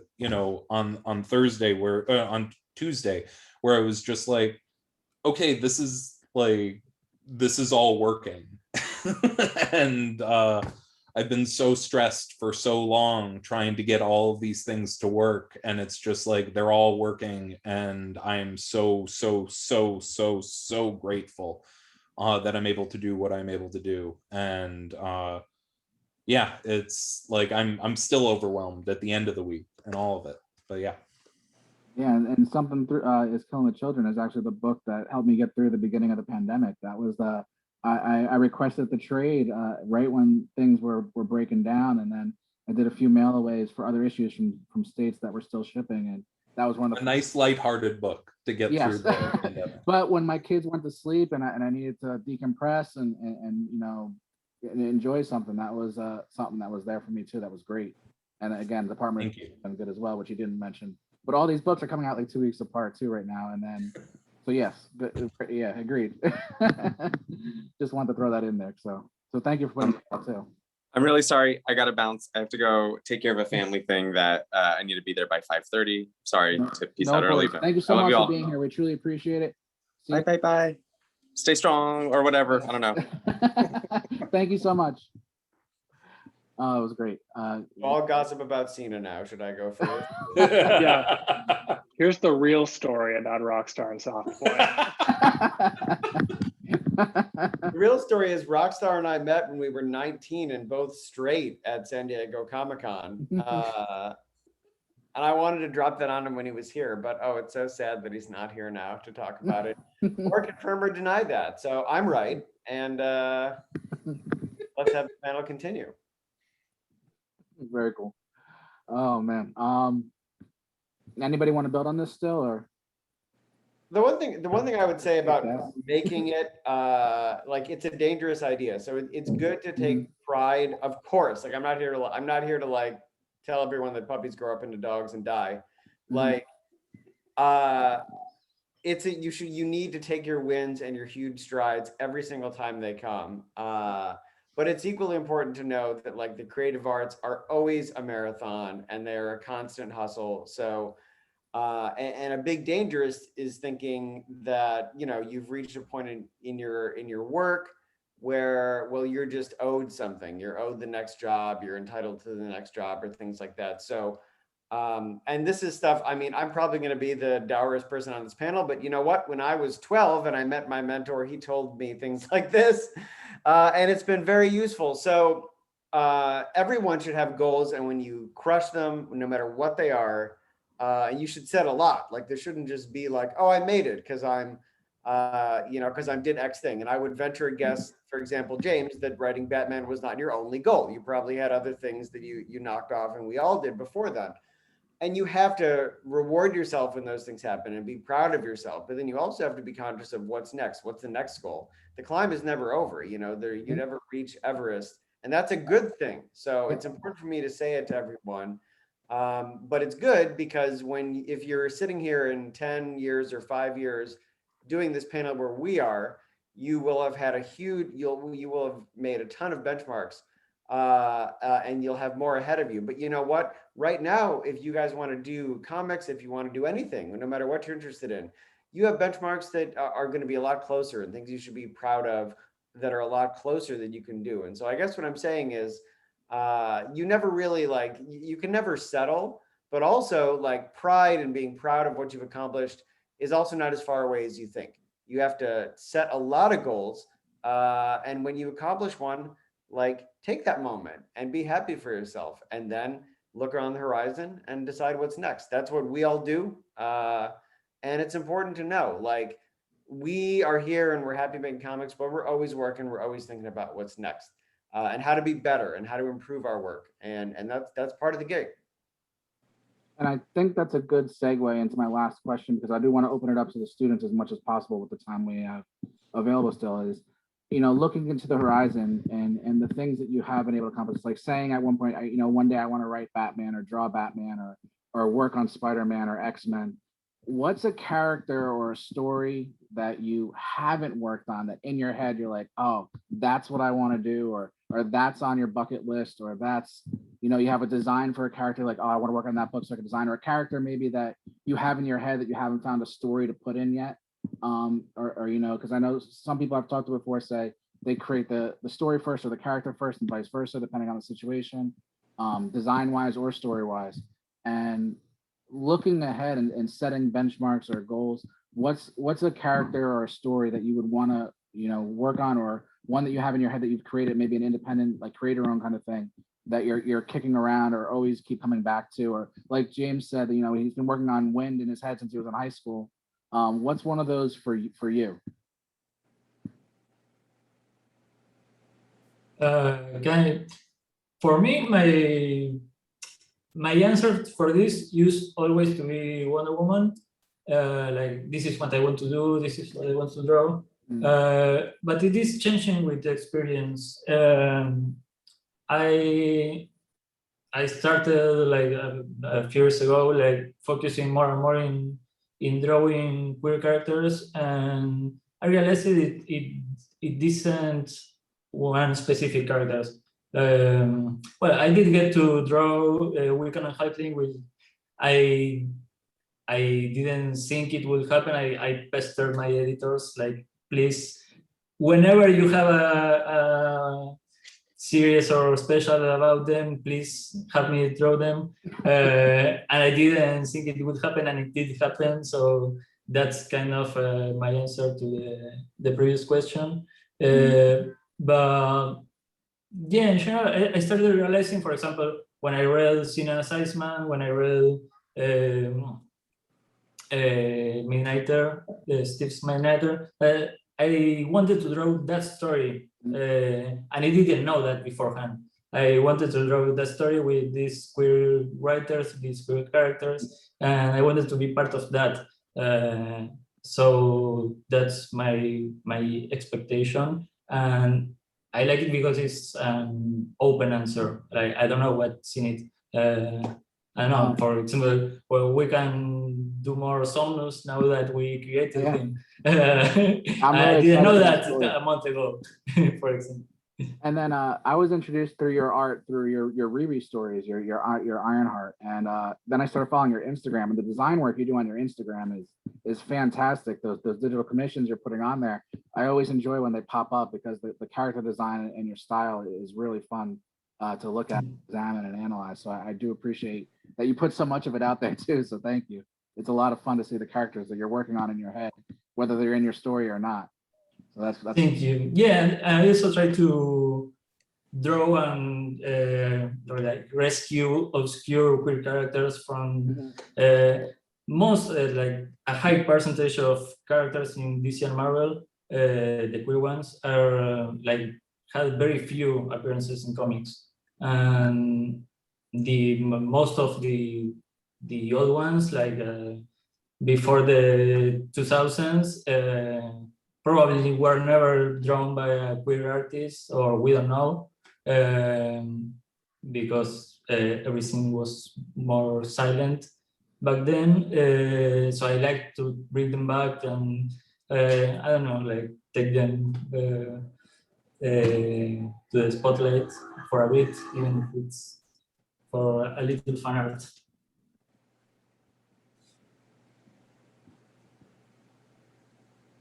Thursday, where on Tuesday, where I was just like, okay, this is all working. And I've been so stressed for so long trying to get all of these things to work, and it's just like they're all working, and I'm so grateful that I'm able to do what I'm able to do. And yeah, it's like I'm still overwhelmed at the end of the week and all of it. But yeah. Yeah, and Something is Killing the Children is actually the book that helped me get through the beginning of the pandemic. That was I requested the trade right when things were breaking down, and then I did a few mail-aways for other issues from states that were still shipping, and that was one of a nice lighthearted book to get through the pandemic. But when my kids went to sleep and I needed to decompress and enjoy something, that was something that was there for me too. That was great. And again, the Department has been good as well, which you didn't mention. But all these books are coming out like 2 weeks apart too right now. And then, so yes, yeah, agreed. Just wanted to throw that in there. So thank you for putting that out too. I'm really sorry. I gotta bounce. I have to go take care of a family thing that I need to be there by 5:30. Sorry to peace out early, but thank you so much for being here. We truly appreciate it. Bye. Stay strong or whatever. I don't know. Thank you so much. Oh, it was great. All gossip about Sina now. Should I go first? Yeah. Here's the real story about Rockstar and Softboy. The real story is Rockstar and I met when we were 19 and both straight at San Diego Comic-Con. And I wanted to drop that on him when he was here, but oh, it's so sad that he's not here now to talk about it or confirm or deny that. So I'm right. And let's have the panel continue. Very cool. Oh man. Anybody want to build on this still, or? The one thing I would say about making it, like, it's a dangerous idea. So it's good to take pride, of course. Like, I'm not here to like tell everyone that puppies grow up into dogs and die. Like, you need to take your wins and your huge strides every single time they come. But it's equally important to know that, like, the creative arts are always a marathon and they're a constant hustle. So, and a big danger is thinking that, you've reached a point in your work where, well, you're just owed something. You're owed the next job. You're entitled to the next job or things like that. So, and this is stuff, I mean, I'm probably going to be the dourest person on this panel, but you know what? When I was 12 and I met my mentor, he told me things like this. And it's been very useful. So everyone should have goals, and when you crush them, no matter what they are, you should set a lot. Like, there shouldn't just be like, oh, I made it because I'm because I did X thing. And I would venture a guess, for example, James, that writing Batman was not your only goal. You probably had other things that you knocked off, and we all did before then. And you have to reward yourself when those things happen and be proud of yourself. But then you also have to be conscious of what's next. What's the next goal? The climb is never over. You never reach Everest, and that's a good thing. So it's important for me to say it to everyone. But it's good because if you're sitting here in 10 years or 5 years doing this panel where we are, you will have had you will have made a ton of benchmarks. And you'll have more ahead of you. But you know what? Right now, if you guys want to do comics, if you want to do anything, no matter what you're interested in, you have benchmarks that are going to be a lot closer and things you should be proud of that are a lot closer that you can do. And so I guess what I'm saying is you never really you can never settle, but also like pride and being proud of what you've accomplished is also not as far away as you think. You have to set a lot of goals. And when you accomplish one, take that moment and be happy for yourself, and then look around the horizon and decide what's next. That's what we all do. And it's important to know, we are here and we're happy making comics, but we're always working. We're always thinking about what's next and how to be better and how to improve our work. And that's part of the gig. And I think that's a good segue into my last question, because I do want to open it up to the students as much as possible with the time we have available still, is looking into the horizon and the things that you have been able to accomplish, like saying at one point, one day I want to write Batman or draw Batman or work on Spider-Man or X-Men. What's a character or a story that you haven't worked on that in your head you're like, oh, that's what I want to do, or that's on your bucket list, or that's, you have a design for a character, like, oh, I want to work on that book so I can design, or a character maybe that you have in your head that you haven't found a story to put in yet? Because I know some people I've talked to before say they create the story first or the character first and vice versa, depending on the situation, design wise or story wise. And looking ahead and setting benchmarks or goals, what's a character or a story that you would want to work on, or one that you have in your head that you've created, maybe an independent, like create your own kind of thing that you're kicking around or always keep coming back to? Or like James said, he's been working on Wind in his head since he was in high school. What's one of those for you? For me, my answer for this used always to be Wonder Woman. This is what I want to do. This is what I want to draw. But it is changing with the experience. I started a few years ago, focusing more and more in drawing queer characters, and I realized it isn't one specific characters. I did get to draw Weekend and Hyping, which I didn't think it would happen. I pestered my editors, please, whenever you have a series or special about them, please have me draw them. And I didn't think it would happen, and it did happen. So that's kind of my answer to the previous question. But yeah, in general, I started realizing, for example, when I read Sina's Iceman, when I read Midnighter, Steve's Midnighter, I wanted to draw that story, and I didn't know that beforehand. I wanted to draw that story with these queer writers, these queer characters, and I wanted to be part of that. So that's my expectation, and I like it because it's an open answer. I don't know what's in it. I don't know, for example, well, we can do more Somnus now that we created him. I didn't know that a month ago, for example. And then I was introduced through your art, through your Riri stories, your Ironheart, and then I started following your Instagram, and the design work you do on your Instagram is fantastic. Those digital commissions you're putting on there, I always enjoy when they pop up, because the character design and your style is really fun to look at, examine, and analyze. So I do appreciate that you put so much of it out there too. So thank you. It's a lot of fun to see the characters that you're working on in your head, whether they're in your story or not. So that's Thank you. Yeah, I also try to draw and rescue obscure queer characters from most like a high percentage of characters in DC and Marvel, the queer ones, are like had very few appearances in comics, and most of the old ones, like before the 2000s, probably were never drawn by a queer artist, or we don't know, because everything was more silent back then. So I like to bring them back, and I don't know, like take them to the spotlight for a bit, even if it's for a little fan art.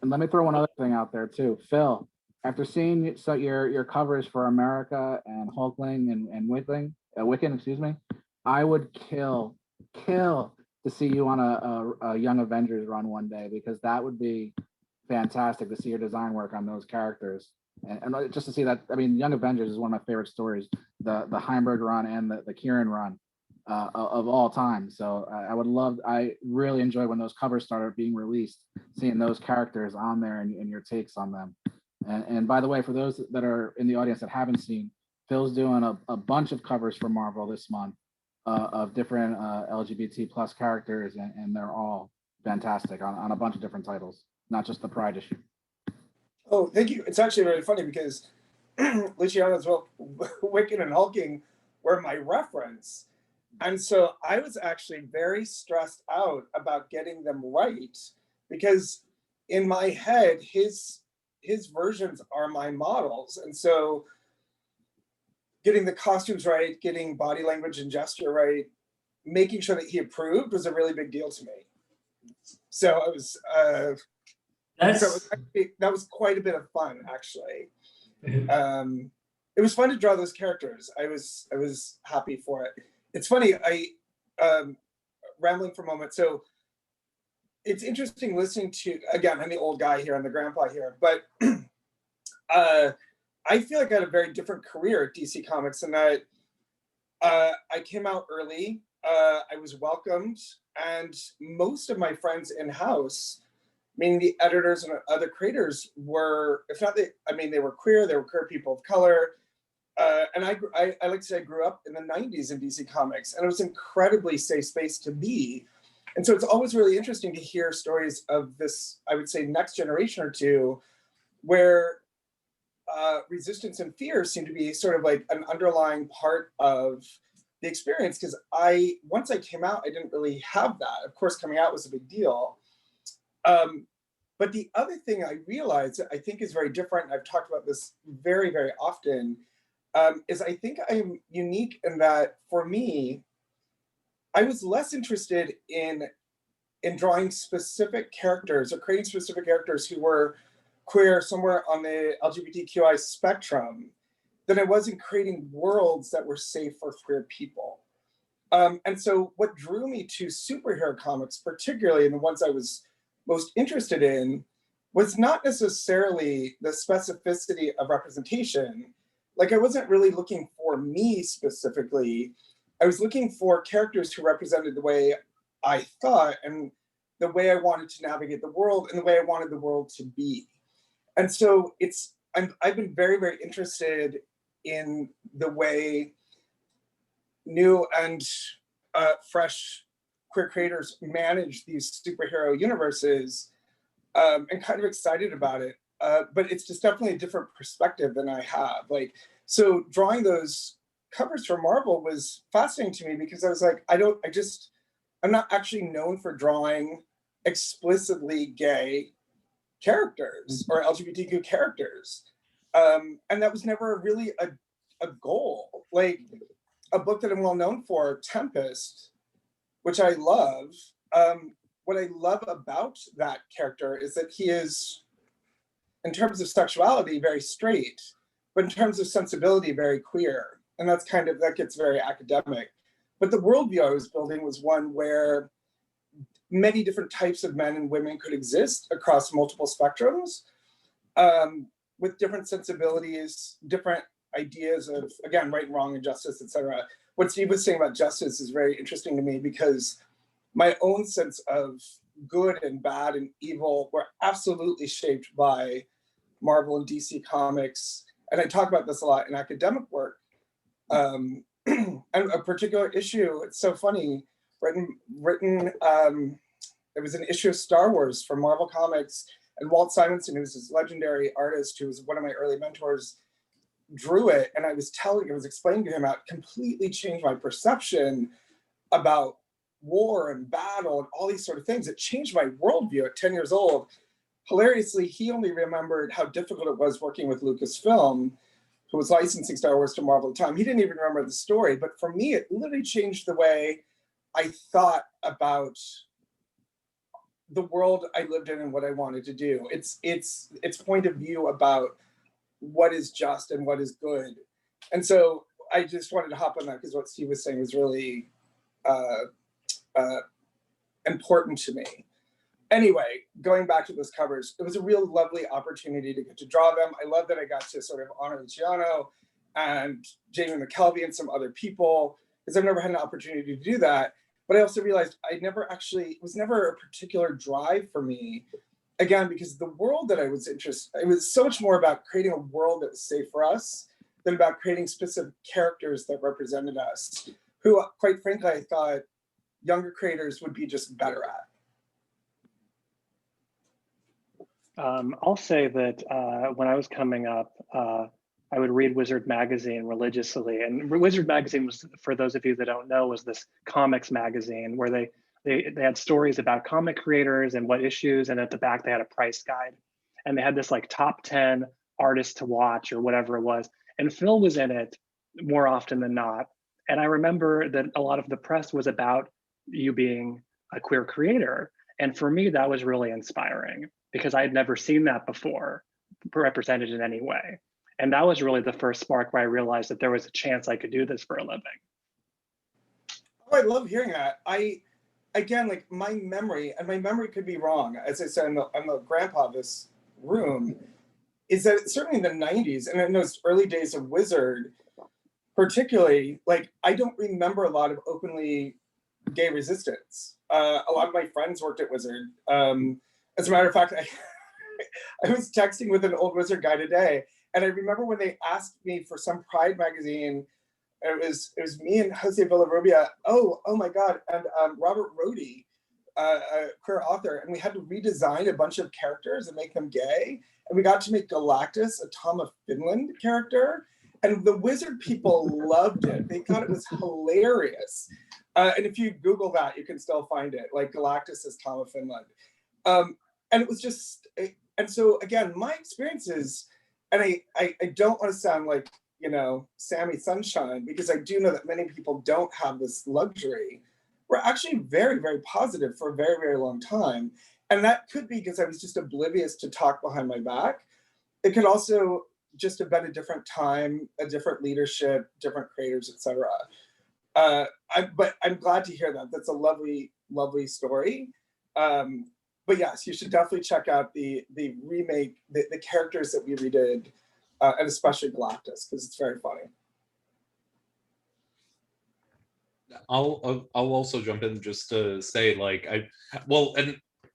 And let me throw one other thing out there too. Phil, after seeing your covers for America and Hulkling and Wiccan, excuse me, I would kill to see you on a Young Avengers run one day, because that would be fantastic to see your design work on those characters. And just to see that, I mean, Young Avengers is one of my favorite stories, the Heimberg run and the Kieran run of all time. So I really enjoy when those covers started being released, seeing those characters on there and your takes on them. And by the way, for those that are in the audience that haven't seen, Phil's doing a bunch of covers for Marvel this month of different LGBT plus characters, and they're all fantastic on a bunch of different titles, not just the Pride issue. Oh, thank you. It's actually really funny because Luciano as well, Wiccan and Hulking were my reference. And so I was actually very stressed out about getting them right, because in my head, his versions are my models. And so getting the costumes right, getting body language and gesture right, making sure that he approved was a really big deal to me. So it was, that was quite a bit of fun, actually. It was fun to draw those characters. I was happy for it. It's funny, rambling for a moment. So it's interesting listening to, again, I'm the old guy here, I'm the grandpa here, but I feel like I had a very different career at DC Comics, in that I came out early, I was welcomed, and most of my friends in-house, meaning the editors and other creators, were, if not they were queer, they were queer people of color. And I like to say I grew up in the 90s in DC Comics, and it was an incredibly safe space to be. And so it's always really interesting to hear stories of this, I would say, next generation or two, where resistance and fear seem to be sort of like an underlying part of the experience. Because once I came out, I didn't really have that. Of course, coming out was a big deal. But the other thing I realized that I think is very different, and I've talked about this very, very often, is I think I'm unique in that, for me, I was less interested in drawing specific characters or creating specific characters who were queer somewhere on the LGBTQI spectrum than I was in creating worlds that were safe for queer people. And so what drew me to superhero comics, particularly, and the ones I was most interested in, was not necessarily the specificity of representation. Like, I wasn't really looking for me specifically. I was looking for characters who represented the way I thought and the way I wanted to navigate the world and the way I wanted the world to be. And so I've been very, very interested in the way new and fresh queer creators manage these superhero universes, and kind of excited about it. But it's just definitely a different perspective than I have. Like, so drawing those covers for Marvel was fascinating to me, because I was like, I'm not actually known for drawing explicitly gay characters or LGBTQ characters. And that was never really a goal. Like, a book that I'm well known for, Tempest, which I love, what I love about that character is that he is, in terms of sexuality, very straight, but in terms of sensibility, very queer. And that gets very academic. But the worldview I was building was one where many different types of men and women could exist across multiple spectrums, with different sensibilities, different ideas of, again, right and wrong and justice, etc. What Steve was saying about justice is very interesting to me, because my own sense of good and bad and evil were absolutely shaped by Marvel and DC Comics. And I talk about this a lot in academic work. And a particular issue, it's so funny, written it was an issue of Star Wars from Marvel Comics, and Walt Simonson, who was this legendary artist who was one of my early mentors, drew it. And I was explaining to him how it completely changed my perception about war and battle and all these sort of things. It changed my worldview at 10 years old. Hilariously, he only remembered how difficult it was working with Lucasfilm, who was licensing Star Wars to Marvel at the time. He didn't even remember the story, but for me, it literally changed the way I thought about the world I lived in and what I wanted to do. It's point of view about what is just and what is good. And so I just wanted to hop on that because what Steve was saying was really important to me. Anyway, going back to those covers, it was a real lovely opportunity to get to draw them. I love that I got to sort of honor Luciano and Jamie McKelvey and some other people, because I've never had an opportunity to do that. But I also realized it was never a particular drive for me. Again, because the world that I was interested, it was so much more about creating a world that was safe for us than about creating specific characters that represented us, who, quite frankly, I thought younger creators would be just better at. I'll say that when I was coming up, I would read Wizard magazine religiously. And Wizard magazine was, for those of you that don't know, was this comics magazine where they had stories about comic creators and what issues, and at the back they had a price guide. And they had this like top 10 artists to watch or whatever it was. And Phil was in it more often than not. And I remember that a lot of the press was about you being a queer creator. And for me, that was really inspiring because I had never seen that before represented in any way. And that was really the first spark where I realized that there was a chance I could do this for a living. Oh, I love hearing that. Again, like my memory, and my memory could be wrong, as I said, I'm the grandpa of this room, is that certainly in the 90s, and in those early days of Wizard, particularly, like I don't remember a lot of openly gay resistance. A lot of my friends worked at Wizard. As a matter of fact, I was texting with an old Wizard guy today, and I remember when they asked me for some Pride magazine, it was me and Jose Villarrubia, oh my God, and Robert Rhodey, a queer author, and we had to redesign a bunch of characters and make them gay, and we got to make Galactus a Tom of Finland character, and the Wizard people loved it. They thought it was hilarious. And if you Google that, you can still find it, like Galactus as Tom of Finland. And it was just, and so again, my experiences, and I don't want to sound like, you know, Sammy Sunshine, because I do know that many people don't have this luxury, were actually very, very positive for a very, very long time. And that could be because I was just oblivious to talk behind my back. It could also just have been a different time, a different leadership, different creators, etc. But I'm glad to hear that. That's a lovely, lovely story. But yes, you should definitely check out the remake, the characters that we redid, and especially Galactus, because it's very funny. I'll also jump in just to say, like, and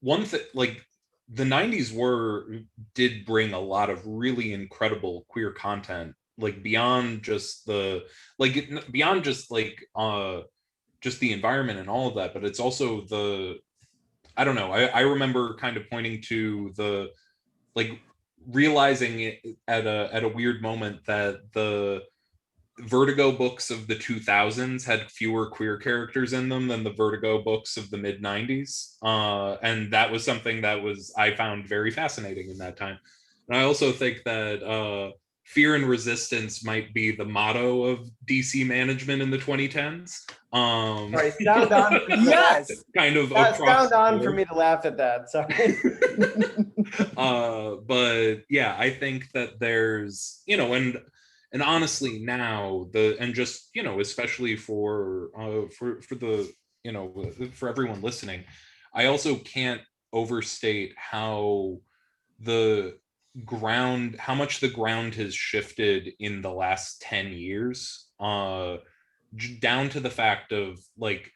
one thing, like, the 90s did bring a lot of really incredible queer content, like beyond just the environment and all of that, but it's also I don't know, I remember kind of pointing to the, like, realizing it at a weird moment that the Vertigo books of the 2000s had fewer queer characters in them than the Vertigo books of the mid 90s. And that was something that I found very fascinating in that time. And I also think that fear and resistance might be the motto of DC management in the 2010s. Right, sound on. Yes, kind of sound on for me to laugh at that. Sorry. But yeah, I think that there's, you know, and honestly now especially for the, you know, for everyone listening, I also can't overstate how much the ground has shifted in the last 10 years, down to the fact of, like,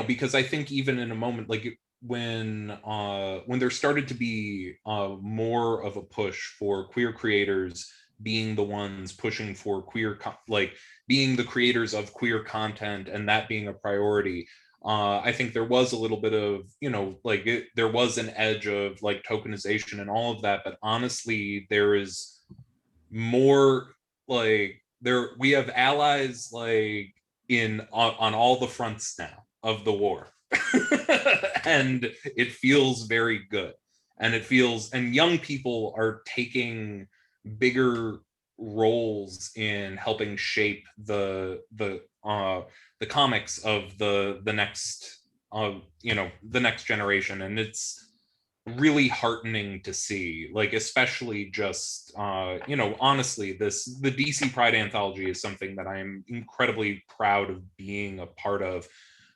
because I think even in a moment like when there started to be more of a push for queer creators being the ones pushing for being the creators of queer content and that being a priority, I think there was a little bit of, there was an edge of like tokenization and all of that, but honestly, there is more we have allies like on all the fronts now of the war. And it feels very good. And young people are taking bigger roles in helping shape the comics of the next the next generation, and it's really heartening to see, like especially just honestly the DC Pride Anthology is something that I'm incredibly proud of being a part of,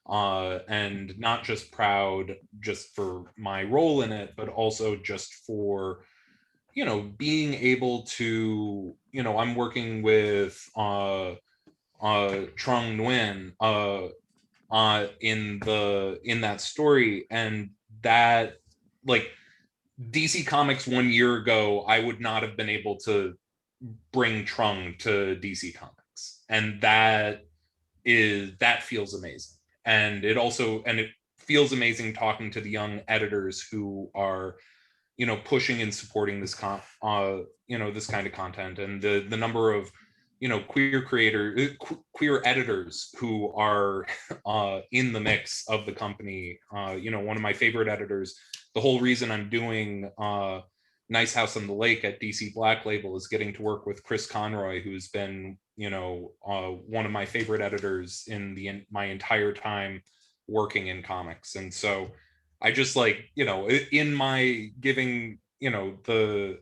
and not just proud just for my role in it, but also just for being able to I'm working with Trung Nguyen in that story, and that like DC Comics 1 year ago, I would not have been able to bring Trung to DC Comics, and that feels amazing. And it feels amazing talking to the young editors who are pushing and supporting this this kind of content, and the number of queer editors who are in the mix of the company. One of my favorite editors, the whole reason I'm doing Nice House on the Lake at DC Black Label is getting to work with Chris Conroy, who's been one of my favorite editors in my entire time working in comics. And so I just in my giving the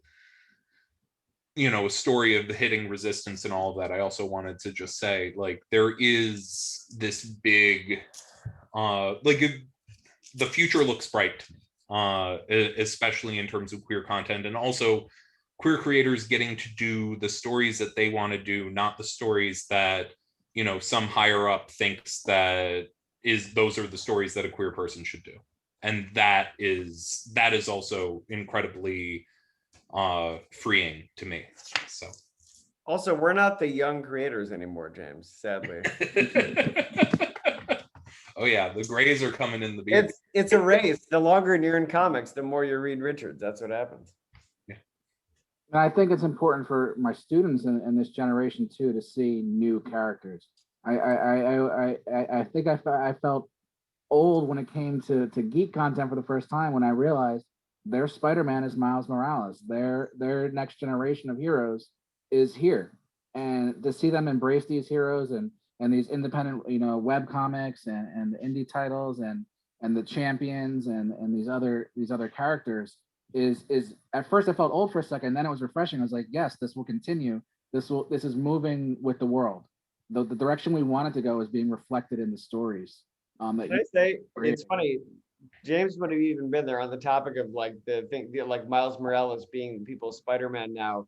story of the hitting resistance and all of that, I also wanted to just say like there is this big the future looks bright to me, especially in terms of queer content, and also queer creators getting to do the stories that they want to do, not the stories that some higher up thinks those are the stories that a queer person should do. And that is also incredibly freeing to me. So also, we're not the young creators anymore, James, sadly. Oh yeah, the grays are coming in the beard. It's a race. The longer you're in comics, the more you read Richards. That's what happens. And I think it's important for my students in this generation too to see new characters. I think I felt old when it came to geek content for the first time when I realized their Spider-Man is Miles Morales. Their next generation of heroes is here, and to see them embrace these heroes and these independent web comics and the indie titles and the champions and these other characters is at first I felt old for a second, then it was refreshing. I was like, yes, this will continue. This is moving with the world. The direction we want it to go is being reflected in the stories. Can I say, it's funny, James would have even been there on the topic of like the thing, like Miles Morales being people's Spider-Man now.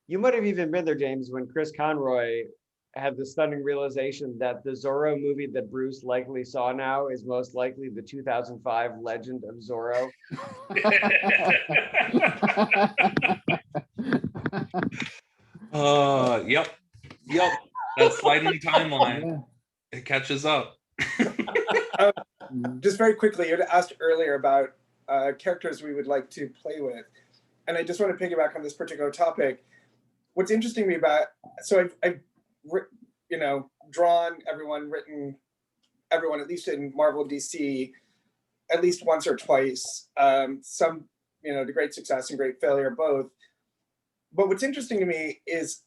You might have even been there, James, when Chris Conroy had the stunning realization that the Zorro movie that Bruce likely saw now is most likely the 2005 Legend of Zorro. Yep. That sliding timeline, it catches up. Just very quickly, you had asked earlier about characters we would like to play with, and I just want to piggyback on this particular topic. What's interesting to me about, so I've drawn everyone, written everyone, at least in Marvel and DC, at least once or twice. Some, to great success and great failure, both. But what's interesting to me is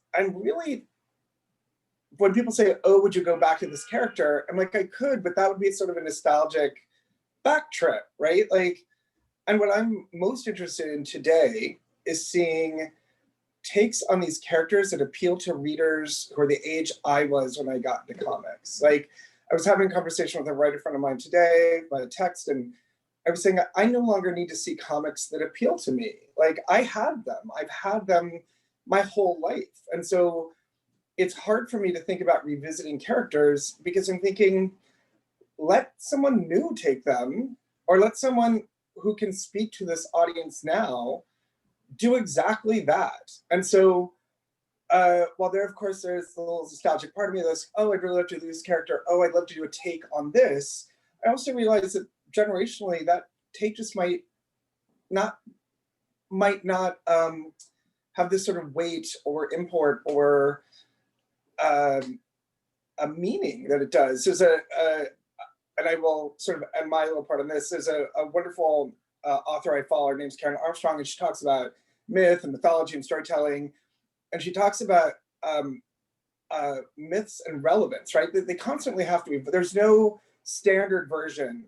when people say, oh, would you go back to this character? I'm like, I could, but that would be sort of a nostalgic back trip, right? And what I'm most interested in today is seeing takes on these characters that appeal to readers who are the age I was when I got into comics. I was having a conversation with a writer friend of mine today by text, and I was saying, I no longer need to see comics that appeal to me. I had them. I've had them my whole life. And so it's hard for me to think about revisiting characters because I'm thinking, let someone new take them, or let someone who can speak to this audience now do exactly that. And so while there, of course, there's the little nostalgic part of me that's, oh, I'd really love to do this character. Oh, I'd love to do a take on this. I also realize that generationally, that take just might not have this sort of weight or import or a meaning that it does. There's and I will sort of end my little part on this. There's a wonderful author I follow. Her name's Karen Armstrong, and she talks about myth and mythology and storytelling. And she talks about myths and relevance, right? They constantly have to be, but there's no standard version,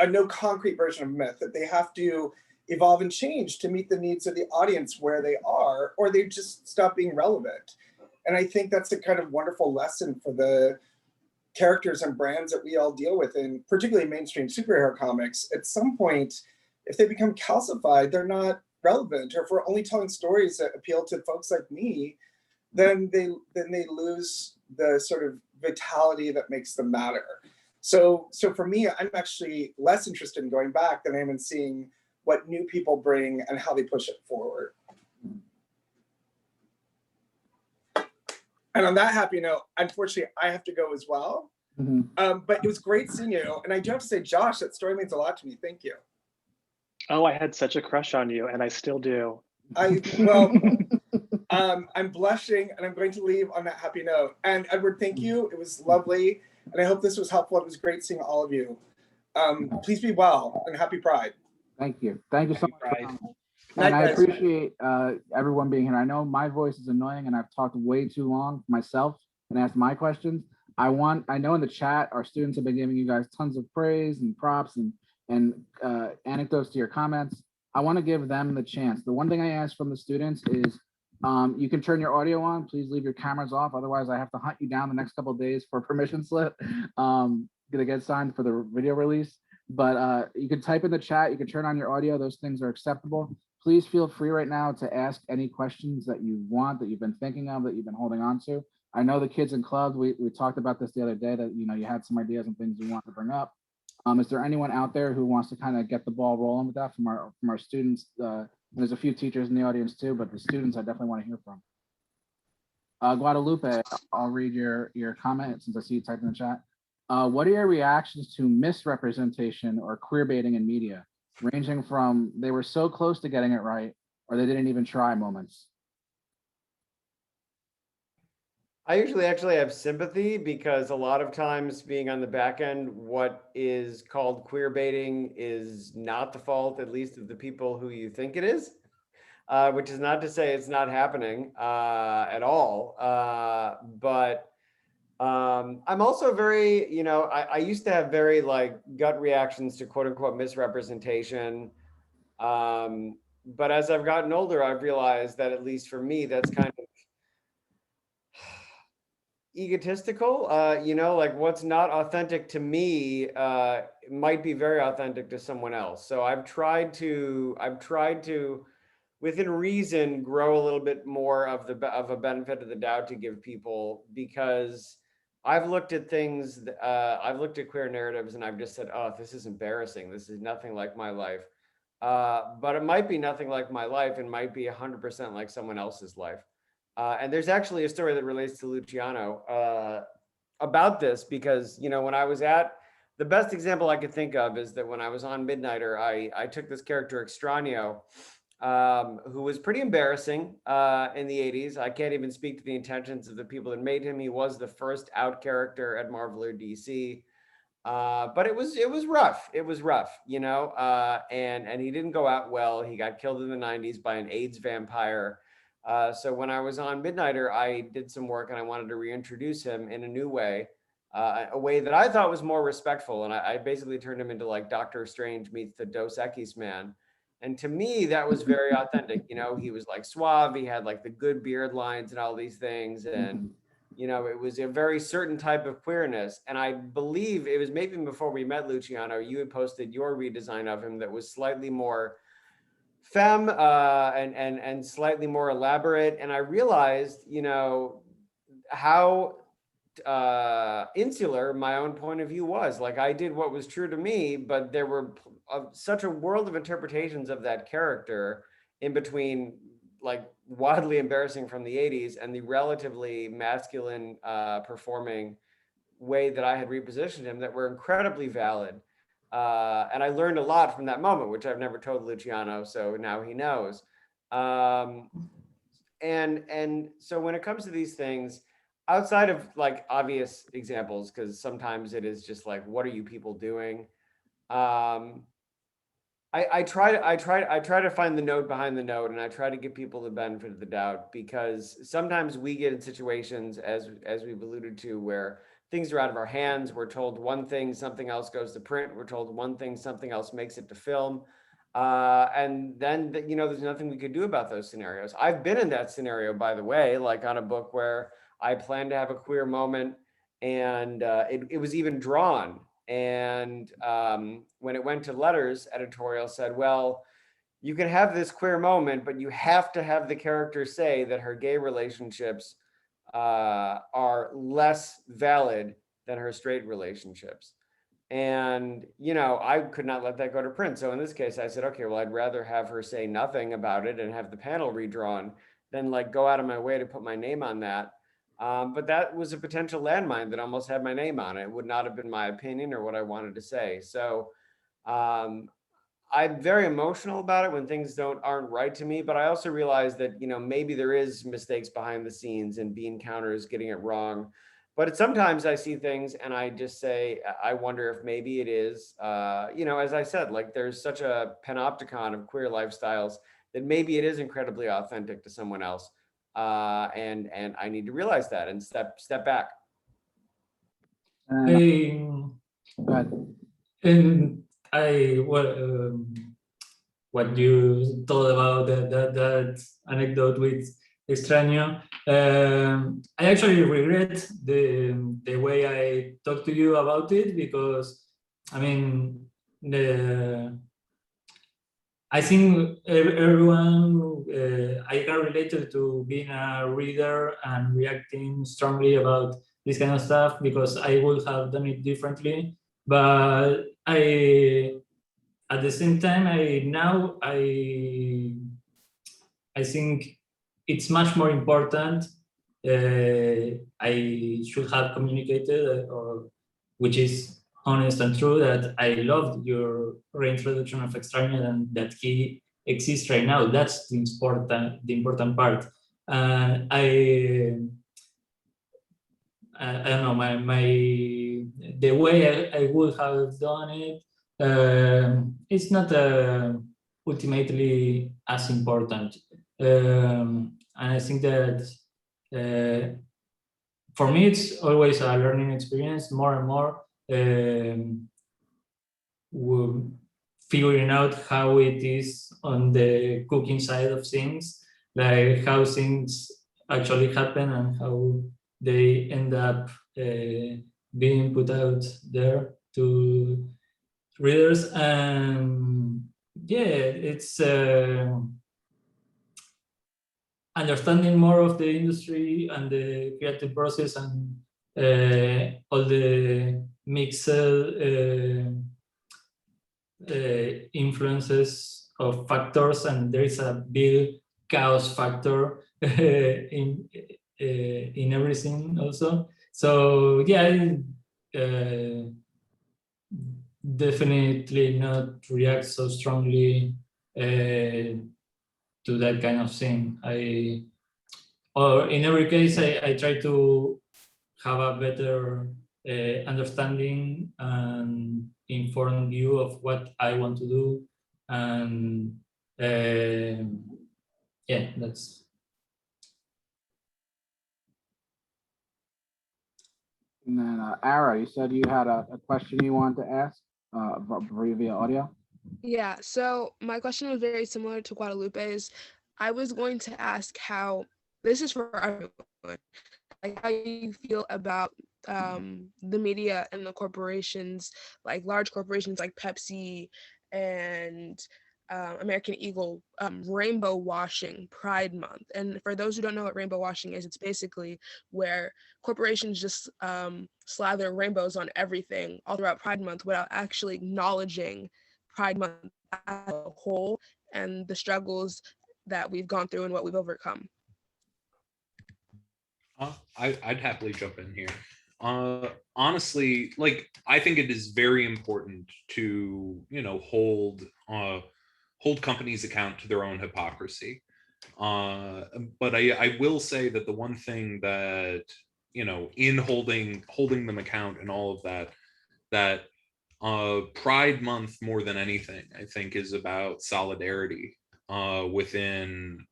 no concrete version of myth, that they have to evolve and change to meet the needs of the audience where they are, or they just stop being relevant. And I think that's a kind of wonderful lesson for the characters and brands that we all deal with, in particularly mainstream superhero comics. At some point, if they become calcified, they're not relevant. Or if we're only telling stories that appeal to folks like me, then they lose the sort of vitality that makes them matter. So for me, I'm actually less interested in going back than I am in seeing what new people bring and how they push it forward. And on that happy note, unfortunately, I have to go as well. But it was great seeing you. And I do have to say, Josh, that story means a lot to me. Thank you. Oh, I had such a crush on you, and I still do. Well, I'm blushing, and I'm going to leave on that happy note. And Edward, thank you. It was lovely. And I hope this was helpful. It was great seeing all of you. Please be well, and happy Pride. Thank you. Thank you so much. Pride. And I appreciate everyone being here. I know my voice is annoying, and I've talked way too long myself and asked my questions. I know in the chat, our students have been giving you guys tons of praise and props and anecdotes to your comments. I want to give them the chance. The one thing I ask from the students is you can turn your audio on. Please leave your cameras off. Otherwise, I have to hunt you down the next couple of days for a permission slip to get signed for the video release. But you can type in the chat. You can turn on your audio. Those things are acceptable. Please feel free right now to ask any questions that you want, that you've been thinking of, that you've been holding on to. I know the kids in club, we talked about this the other day, that you had some ideas and things you want to bring up. Is there anyone out there who wants to kind of get the ball rolling with that from our students? There's a few teachers in the audience too, but the students I definitely want to hear from. Guadalupe, I'll read your comment since I see you typed in the chat. What are your reactions to misrepresentation or queerbaiting in media, ranging from they were so close to getting it right or they didn't even try moments? I usually actually have sympathy, because a lot of times being on the back end, what is called queer baiting is not the fault, at least of the people who you think it is, which is not to say it's not happening at all. But I'm also very, I used to have very gut reactions to quote unquote misrepresentation. But as I've gotten older, I've realized that, at least for me, that's kind of egotistical. What's not authentic to me might be very authentic to someone else. So I've tried to within reason grow a little bit more of a benefit of the doubt to give people, because I've looked at things, I've looked at queer narratives and I've just said, oh, this is embarrassing, this is nothing like my life. But it might be nothing like my life, and might be 100% like someone else's life. And there's actually a story that relates to Luciano about this, because, when I was the best example I could think of is that when I was on Midnighter, I took this character Extraño, who was pretty embarrassing in the 80s. I can't even speak to the intentions of the people that made him. He was the first out character at Marvel or DC. But it was rough. It was rough, and he didn't go out well. He got killed in the 90s by an AIDS vampire. So when I was on Midnighter, I did some work and I wanted to reintroduce him in a new way, a way that I thought was more respectful. And I basically turned him into like Doctor Strange meets the Dos Equis man. And to me, that was very authentic. He was like suave. He had like the good beard lines and all these things. And, it was a very certain type of queerness. And I believe it was maybe before we met, Luciano, you had posted your redesign of him that was slightly more femme and slightly more elaborate. And I realized, how insular my own point of view was. Like, I did what was true to me, but there were such a world of interpretations of that character in between, like wildly embarrassing from the 80s and the relatively masculine performing way that I had repositioned him, that were incredibly valid. And I learned a lot from that moment, which I've never told Luciano, so now he knows. And so when it comes to these things, outside of like obvious examples, because sometimes it is just like, what are you people doing? I try to find the note behind the note, and I try to give people the benefit of the doubt, because sometimes we get in situations, as we've alluded to, where things are out of our hands. We're told one thing, something else goes to print. We're told one thing, something else makes it to film. And then, there's nothing we could do about those scenarios. I've been in that scenario, by the way, like on a book where I planned to have a queer moment, and it was even drawn. And when it went to letters, editorial said, well, you can have this queer moment, but you have to have the character say that her gay relationships are less valid than her straight relationships. And, I could not let that go to print. So in this case, I said, okay, well, I'd rather have her say nothing about it and have the panel redrawn than like go out of my way to put my name on that. But that was a potential landmine that almost had my name on it. It would not have been my opinion or what I wanted to say. So I'm very emotional about it when things aren't right to me, but I also realize that, maybe there is mistakes behind the scenes and Bean Counter is getting it wrong. But sometimes I see things and I just say, I wonder if maybe it is, as I said, like there's such a panopticon of queer lifestyles that maybe it is incredibly authentic to someone else. And I need to realize that and step back. Go ahead. And what you told about that anecdote with Extraño, I actually regret the way I talked to you about it, because I mean, I think everyone, I can relate to being a reader and reacting strongly about this kind of stuff, because I would have done it differently. But at the same time, I think it's much more important. I should have communicated, which is honest and true, that I loved your reintroduction of Extraño and that he exists right now. That's the important part. I don't know, the way I would have done it, it's not ultimately as important. And I think that for me, it's always a learning experience, more and more, figuring out how it is on the cooking side of things, like how things actually happen and how they end up being put out there to readers. And yeah, it's understanding more of the industry and the creative process and all the mixed influences of factors, and there is a big chaos factor in everything also. So yeah, definitely not react so strongly to that kind of thing. Or in every case, I try to have a better understanding and informed view of what I want to do. And yeah, that's. And then Ara, you said you had a question you wanted to ask via audio. Yeah, so my question was very similar to Guadalupe's. I was going to ask how, this is for everyone, like how you feel about the media and the corporations, like large corporations like Pepsi and American Eagle rainbow washing Pride Month. And for those who don't know what rainbow washing is, it's basically where corporations just slather rainbows on everything all throughout Pride Month without actually acknowledging Pride Month as a whole and the struggles that we've gone through and what we've overcome. I'd happily jump in here. Honestly, like, I think it is very important to, hold companies account to their own hypocrisy. But I will say that the one thing that, in holding them account and all of that, that Pride Month more than anything, I think, is about solidarity within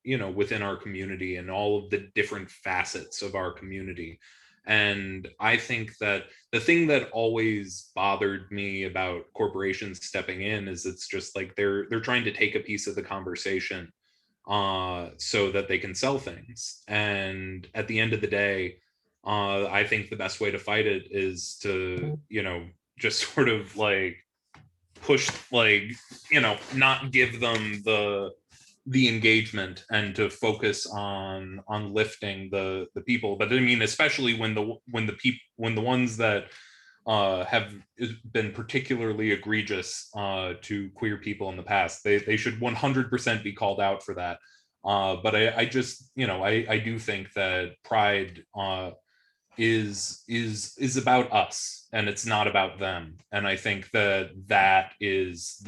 our community and all of the different facets of our community. And I think that the thing that always bothered me about corporations stepping in is it's just like they're trying to take a piece of the conversation so that they can sell things. And at the end of the day, I think the best way to fight it is to, just sort of like push, like, not give them the engagement and to focus on lifting the people. But I mean, especially when the ones that have been particularly egregious to queer people in the past, they should 100% be called out for that. But I just, I do think that Pride is about us and it's not about them. And I think that is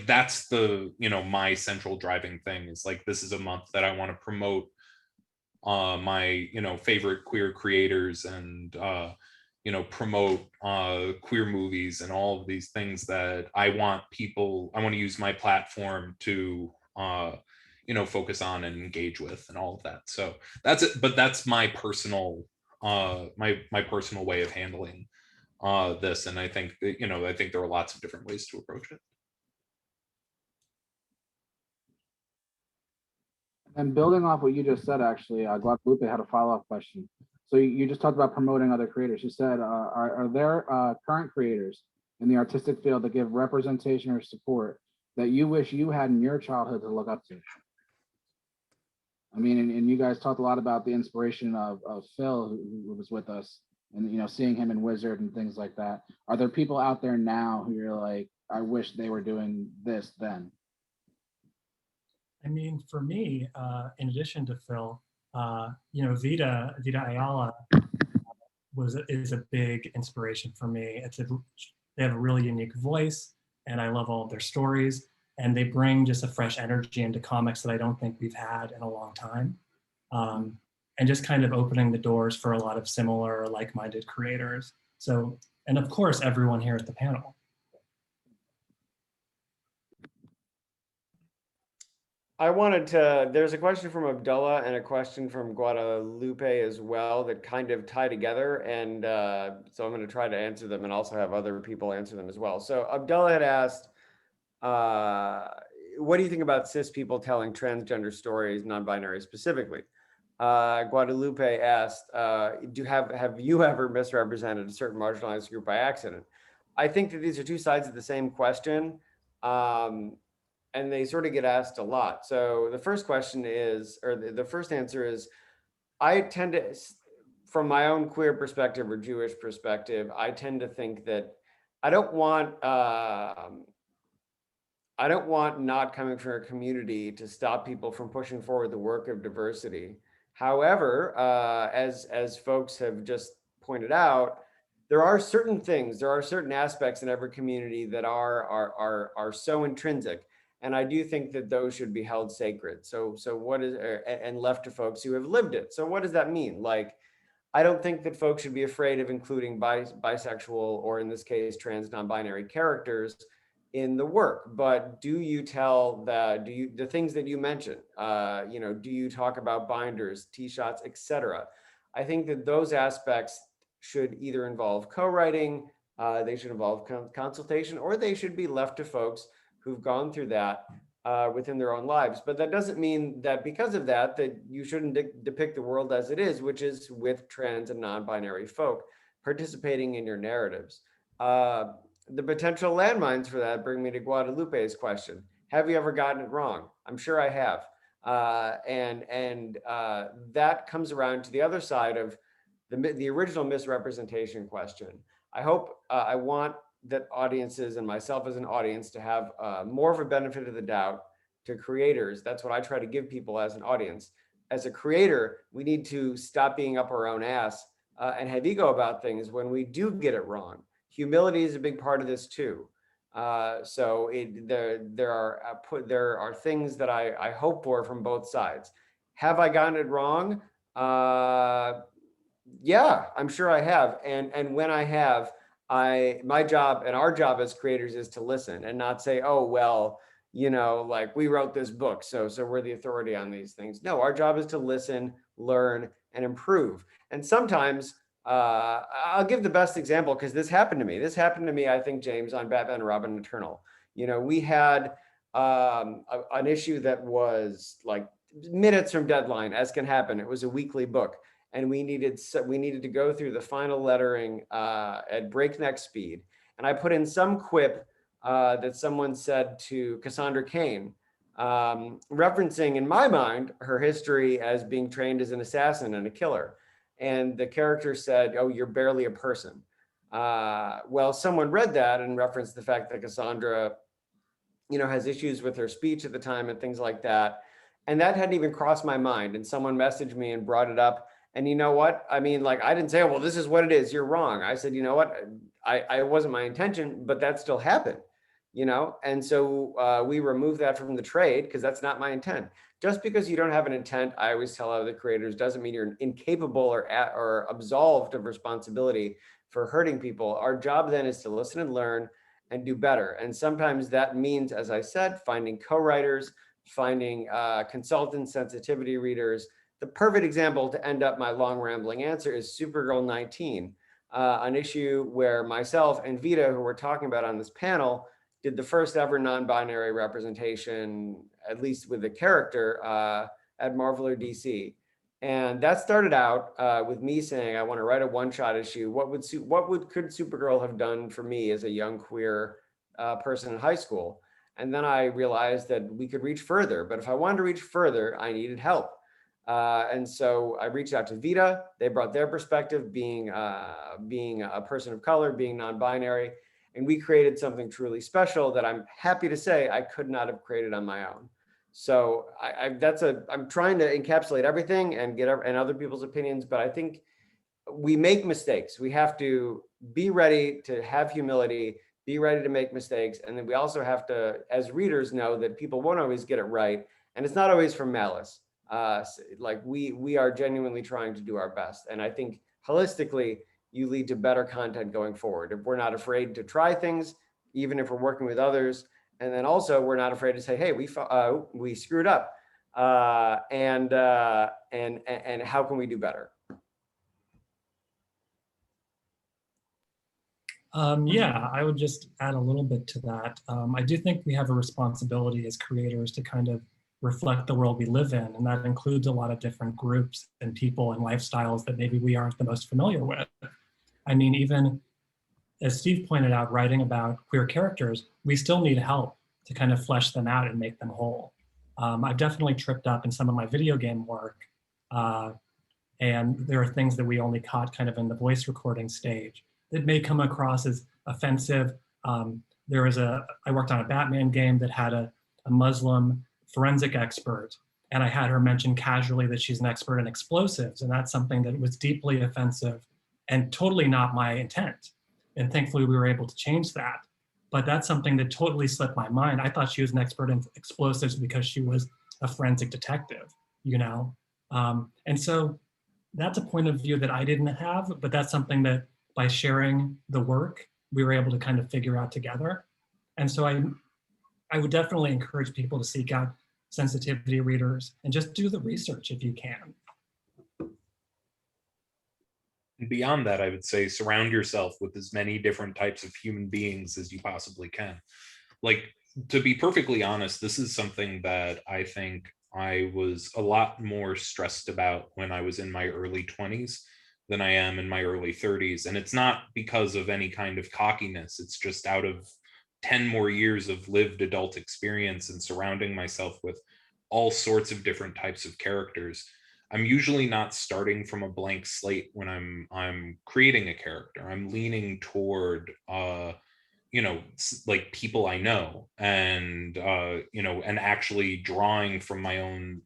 that's the my central driving thing, is like, this is a month that I want to promote my favorite queer creators and promote queer movies and all of these things that I want to use my platform to focus on and engage with and all of that. So that's it. But that's my personal my personal way of handling this. And I think that, I think there are lots of different ways to approach it. And building off what you just said, actually, Guadalupe had a follow-up question. So you just talked about promoting other creators. You said, are there current creators in the artistic field that give representation or support that you wish you had in your childhood to look up to? I mean, and you guys talked a lot about the inspiration of Phil, who was with us, and seeing him in Wizard and things like that. Are there people out there now who you're like, I wish they were doing this then? I mean, for me, in addition to Phil, Vida Ayala is a big inspiration for me. They have a really unique voice, and I love all of their stories, and they bring just a fresh energy into comics that I don't think we've had in a long time, and just kind of opening the doors for a lot of similar, like-minded creators. So, and of course, everyone here at the panel. There's a question from Abdullah and a question from Guadalupe as well that kind of tie together. And so I'm going to try to answer them and also have other people answer them as well. So Abdullah had asked, what do you think about cis people telling transgender stories, non-binary specifically? Guadalupe asked, have you ever misrepresented a certain marginalized group by accident? I think that these are two sides of the same question. And they sort of get asked a lot. So the first question is, or the first answer is, I tend to, from my own queer perspective or Jewish perspective, I tend to think that I don't want not coming from a community to stop people from pushing forward the work of diversity. However, as folks have just pointed out, there are certain things, there are certain aspects in every community that are so intrinsic. And I do think that those should be held sacred. So what is, and left to folks who have lived it. So what does that mean? Like, I don't think that folks should be afraid of including bisexual, or in this case, trans non-binary characters in the work. But do you tell the things that you mentioned, do you talk about binders, T-shots, etc.? I think that those aspects should either involve co-writing, they should involve consultation, or they should be left to folks who've gone through that within their own lives. But that doesn't mean that because of that, that you shouldn't depict the world as it is, which is with trans and non-binary folk participating in your narratives. the potential landmines for that bring me to Guadalupe's question. Have you ever gotten it wrong? I'm sure I have. That comes around to the other side of the original misrepresentation question. I want that audiences and myself as an audience to have more of a benefit of the doubt to creators. That's what I try to give people as an audience. As a creator, we need to stop being up our own ass and have ego about things when we do get it wrong. Humility is a big part of this too. There are things that I hope for from both sides. Have I gotten it wrong? Yeah, I'm sure I have. And when I have, my job and our job as creators is to listen and not say, oh, well, like we wrote this book, so we're the authority on these things. No, our job is to listen, learn, and improve. And sometimes I'll give the best example because this happened to me. I think, James, on Batman and Robin Eternal. We had an issue that was like minutes from deadline, as can happen. It was a weekly book, and we needed to go through the final lettering at breakneck speed. And I put in some quip that someone said to Cassandra Cain, referencing in my mind her history as being trained as an assassin and a killer. And the character said, oh, you're barely a person. Well, someone read that and referenced the fact that Cassandra, has issues with her speech at the time and things like that. And that hadn't even crossed my mind. And someone messaged me and brought it up. And you know what? I mean, like, I didn't say, oh, well, this is what it is, you're wrong. I said, you know what? I wasn't my intention, but that still happened, And so we removed that from the trade because that's not my intent. Just because you don't have an intent, I always tell other creators, doesn't mean you're incapable or absolved of responsibility for hurting people. Our job then is to listen and learn and do better. And sometimes that means, as I said, finding co-writers, finding consultants, sensitivity readers. The perfect example to end up my long rambling answer is Supergirl 19, an issue where myself and Vita, who we're talking about on this panel, did the first ever non-binary representation, at least with the character, at Marvel or DC. And that started out with me saying, I want to write a one-shot issue. Could Supergirl have done for me as a young queer person in high school? And then I realized that we could reach further, but if I wanted to reach further, I needed help. And so I reached out to Vita. They brought their perspective, being a person of color, being non-binary, and we created something truly special that I'm happy to say I could not have created on my own. So I'm trying to encapsulate everything and get and other people's opinions, but I think we make mistakes. We have to be ready to have humility, be ready to make mistakes, and then we also have to, as readers, know that people won't always get it right, and it's not always from malice. Like we are genuinely trying to do our best, and I think holistically, you lead to better content going forward. If we're not afraid to try things, even if we're working with others, and then also we're not afraid to say, hey, we screwed up, and how can we do better? Yeah, I would just add a little bit to that. I do think we have a responsibility as creators to kind of reflect the world we live in, and that includes a lot of different groups and people and lifestyles that maybe we aren't the most familiar with. I mean, even as Steve pointed out, writing about queer characters, we still need help to kind of flesh them out and make them whole. I've definitely tripped up in some of my video game work, and there are things that we only caught kind of in the voice recording stage that may come across as offensive. I worked on a Batman game that had a Muslim forensic expert, and I had her mention casually that she's an expert in explosives, and that's something that was deeply offensive and totally not my intent. And thankfully we were able to change that. But that's something that totally slipped my mind. I thought she was an expert in explosives because she was a forensic detective, And so that's a point of view that I didn't have, but that's something that by sharing the work, we were able to kind of figure out together. And so I would definitely encourage people to seek out sensitivity readers and just do the research if you can. Beyond that, I would say surround yourself with as many different types of human beings as you possibly can. Like, to be perfectly honest, this is something that I think I was a lot more stressed about when I was in my early 20s, than I am in my early 30s. And it's not because of any kind of cockiness. It's just out of 10 more years of lived adult experience and surrounding myself with all sorts of different types of characters. I'm usually not starting from a blank slate when I'm creating a character. I'm leaning toward like people I know, and and actually drawing from my own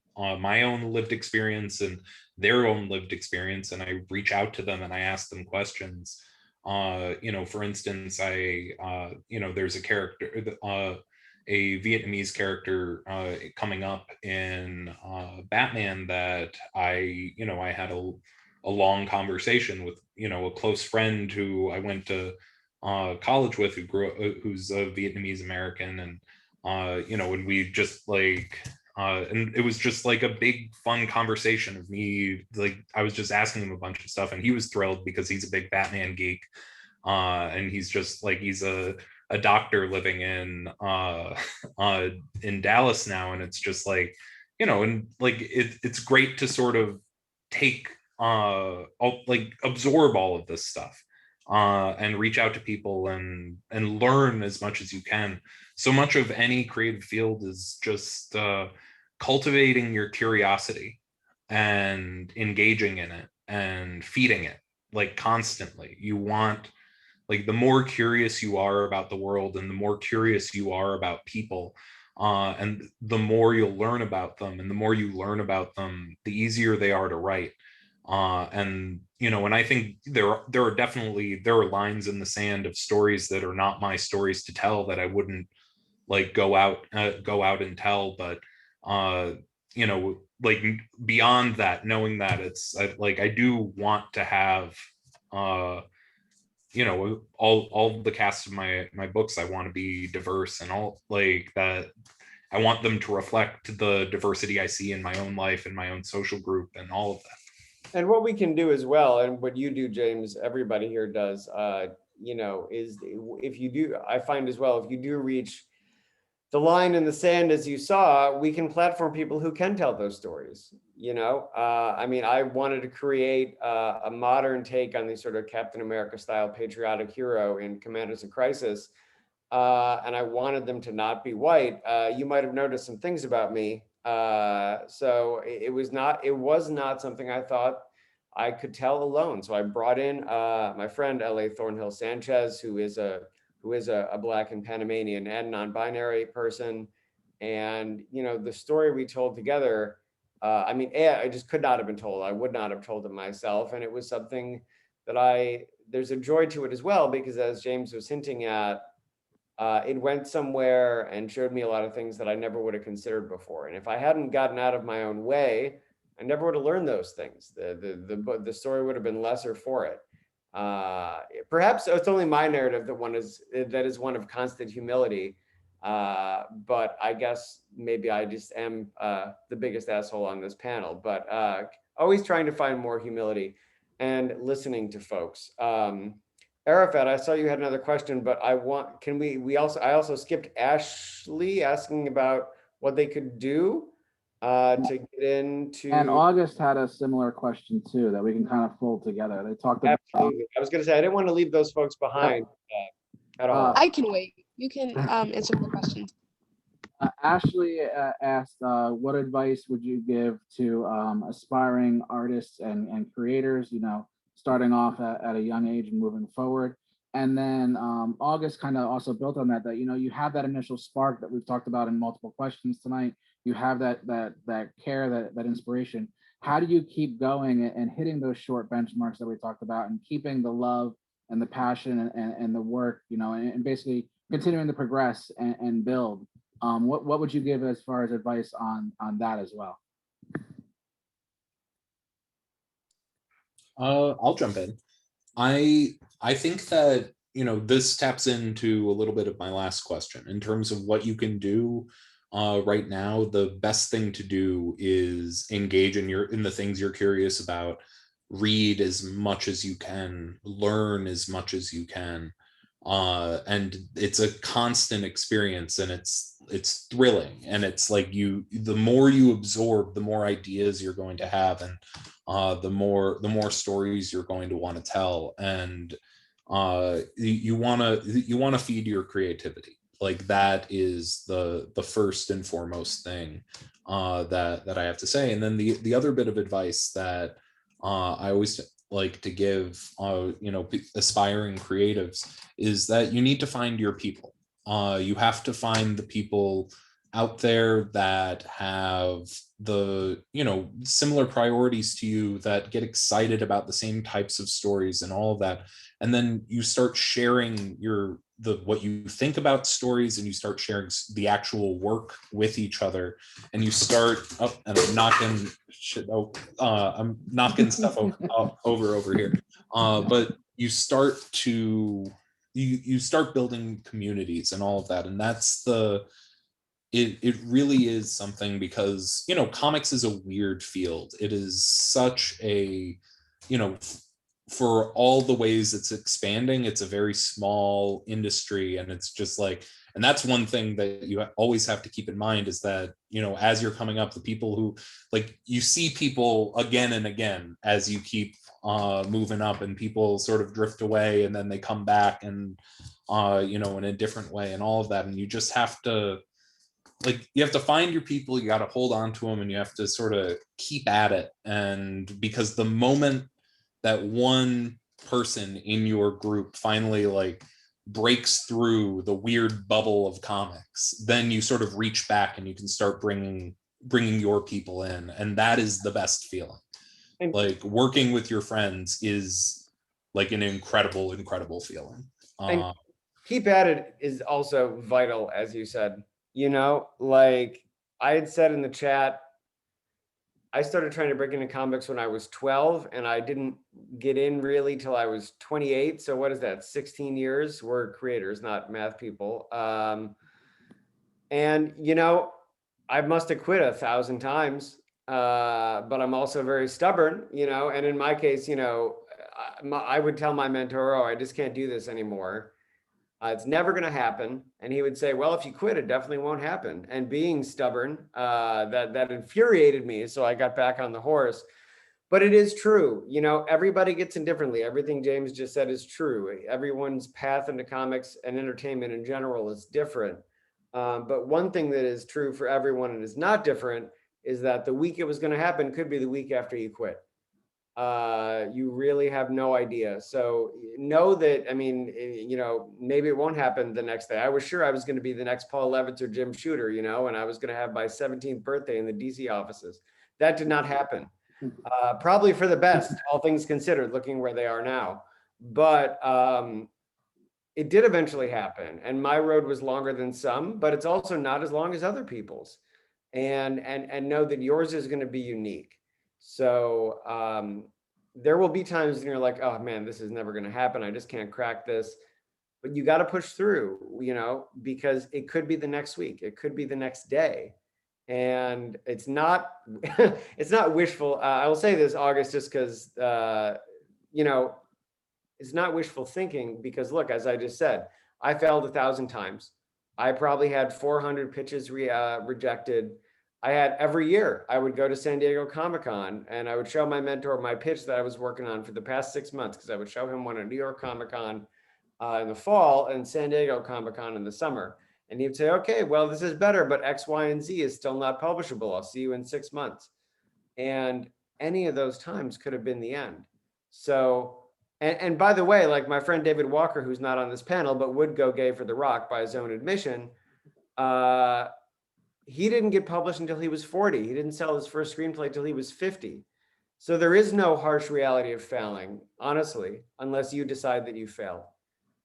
lived experience and their own lived experience, and I reach out to them and I ask them questions. For instance, there's a character, a Vietnamese character coming up in Batman that I had a long conversation with, a close friend who I went to college with, who's a Vietnamese American, and and we just and it was just like a big fun conversation of me, like I was just asking him a bunch of stuff, and he was thrilled because he's a big Batman geek, and he's just like, he's a doctor living in Dallas now, and it's just like, and like it's great to sort of take absorb all of this stuff and reach out to people and learn as much as you can. So much of any creative field is just cultivating your curiosity and engaging in it and feeding it like constantly. You want, like, the more curious you are about the world and the more curious you are about people, and the more you'll learn about them, and the more you learn about them, the easier they are to write. And I think there are lines in the sand of stories that are not my stories to tell, that I wouldn't like go out and tell. But like beyond that, knowing that I do want to have all the cast of my books, I want to be diverse, and all like that. I want them to reflect the diversity I see in my own life and my own social group and all of that. And what we can do as well, and what you do, James, everybody here does, is if you do, I find as well, if you do reach the line in the sand, as you saw, we can platform people who can tell those stories. I wanted to create a modern take on the sort of Captain America style patriotic hero in Commanders in Crisis. And I wanted them to not be white. You might have noticed some things about me. So it was not something I thought I could tell alone. So I brought in my friend L.A. Thornhill Sanchez, who is a Black and Panamanian and non-binary person. And the story we told together, I just could not have been told. I would not have told it myself. And it was something that there's a joy to it as well, because as James was hinting at, it went somewhere and showed me a lot of things that I never would have considered before. And if I hadn't gotten out of my own way, I never would have learned those things. The story would have been lesser for it. Perhaps it's only my narrative that is one of constant humility. But I guess maybe I just am the biggest asshole on this panel. But always trying to find more humility and listening to folks. Arafat, I saw you had another question, but I also skipped Ashley asking about what they could do to get into. And August had a similar question too that we can kind of fold together. They talked about. Absolutely. I was going to say I didn't want to leave those folks behind at all. I can wait. You can answer the questions. Ashley asked, what advice would you give to aspiring artists and creators, starting off at a young age and moving forward? And then August kind of also built on that you have that initial spark that we've talked about in multiple questions tonight. You have that care, that inspiration. How do you keep going and hitting those short benchmarks that we talked about, and keeping the love and the passion and the work, and basically continuing to progress and build? What would you give as far as advice on that as well? I'll jump in. I think that this taps into a little bit of my last question in terms of what you can do right now. The best thing to do is engage in the things you're curious about. Read as much as you can, learn as much as you can, and it's a constant experience, and it's thrilling, and it's like the more you absorb, the more ideas you're going to have, and the more stories you're going to want to tell. And you want to feed your creativity. Like that is the first and foremost thing that I have to say. And then the other bit of advice that I always like to give aspiring creatives is that you need to find your people. You have to find the people out there that have the similar priorities to you, that get excited about the same types of stories and all of that. And then you start sharing what you think about stories, and you start sharing the actual work with each other, and you start and I'm knocking shit I'm knocking stuff over here, but you start to you start building communities and all of that. And that's it really is something, because comics is a weird field. It is such a for all the ways it's expanding, it's a very small industry. And it's just like, and that's one thing that you always have to keep in mind, is that as you're coming up, the people who, like, you see people again and again as you keep moving up, and people sort of drift away and then they come back, and in a different way and all of that. And you just have to, like, you have to find your people, you got to hold on to them, and you have to sort of keep at it. And because the moment that one person in your group finally like breaks through the weird bubble of comics, then you sort of reach back and you can start bringing your people in. And that is the best feeling. Like, working with your friends is like an incredible feeling. And keep at it is also vital, as you said. Like I had said in the chat, I started trying to break into comics when I was 12, and I didn't get in really till I was 28. So what is that, 16 years? We're creators, not math people. And I must have quit 1,000 times, but I'm also very stubborn, and in my case, I would tell my mentor, oh, I just can't do this anymore. It's never going to happen. And he would say, well, if you quit, it definitely won't happen. And being stubborn, that infuriated me. So I got back on the horse. But it is true. Everybody gets in differently. Everything James just said is true. Everyone's path into comics and entertainment in general is different. But one thing that is true for everyone and is not different is that the week it was going to happen could be the week after you quit. You really have no idea. So know that, maybe it won't happen the next day. I was sure I was going to be the next Paul Levitz or Jim Shooter, and I was going to have my 17th birthday in the DC offices. That did not happen. Probably for the best, all things considered, looking where they are now. But it did eventually happen. And my road was longer than some, but it's also not as long as other people's. And know that yours is going to be unique. So there will be times when you're like, oh man, this is never going to happen. I just can't crack this. But you got to push through, because it could be the next week. It could be the next day. And it's not, it's not wishful. I will say this, August, just because, it's not wishful thinking, because look, as I just said, I failed 1,000 times. I probably had 400 pitches rejected. I had every year, I would go to San Diego Comic-Con and I would show my mentor my pitch that I was working on for the past 6 months, because I would show him one at New York Comic-Con in the fall and San Diego Comic-Con in the summer. And he'd say, okay, well, this is better, but X, Y, and Z is still not publishable. I'll see you in 6 months. And any of those times could have been the end. So, and by the way, like my friend David Walker, who's not on this panel, but would go gay for The Rock by his own admission, he didn't get published until he was 40. He didn't sell his first screenplay till he was 50. So there is no harsh reality of failing, honestly, unless you decide that you failed.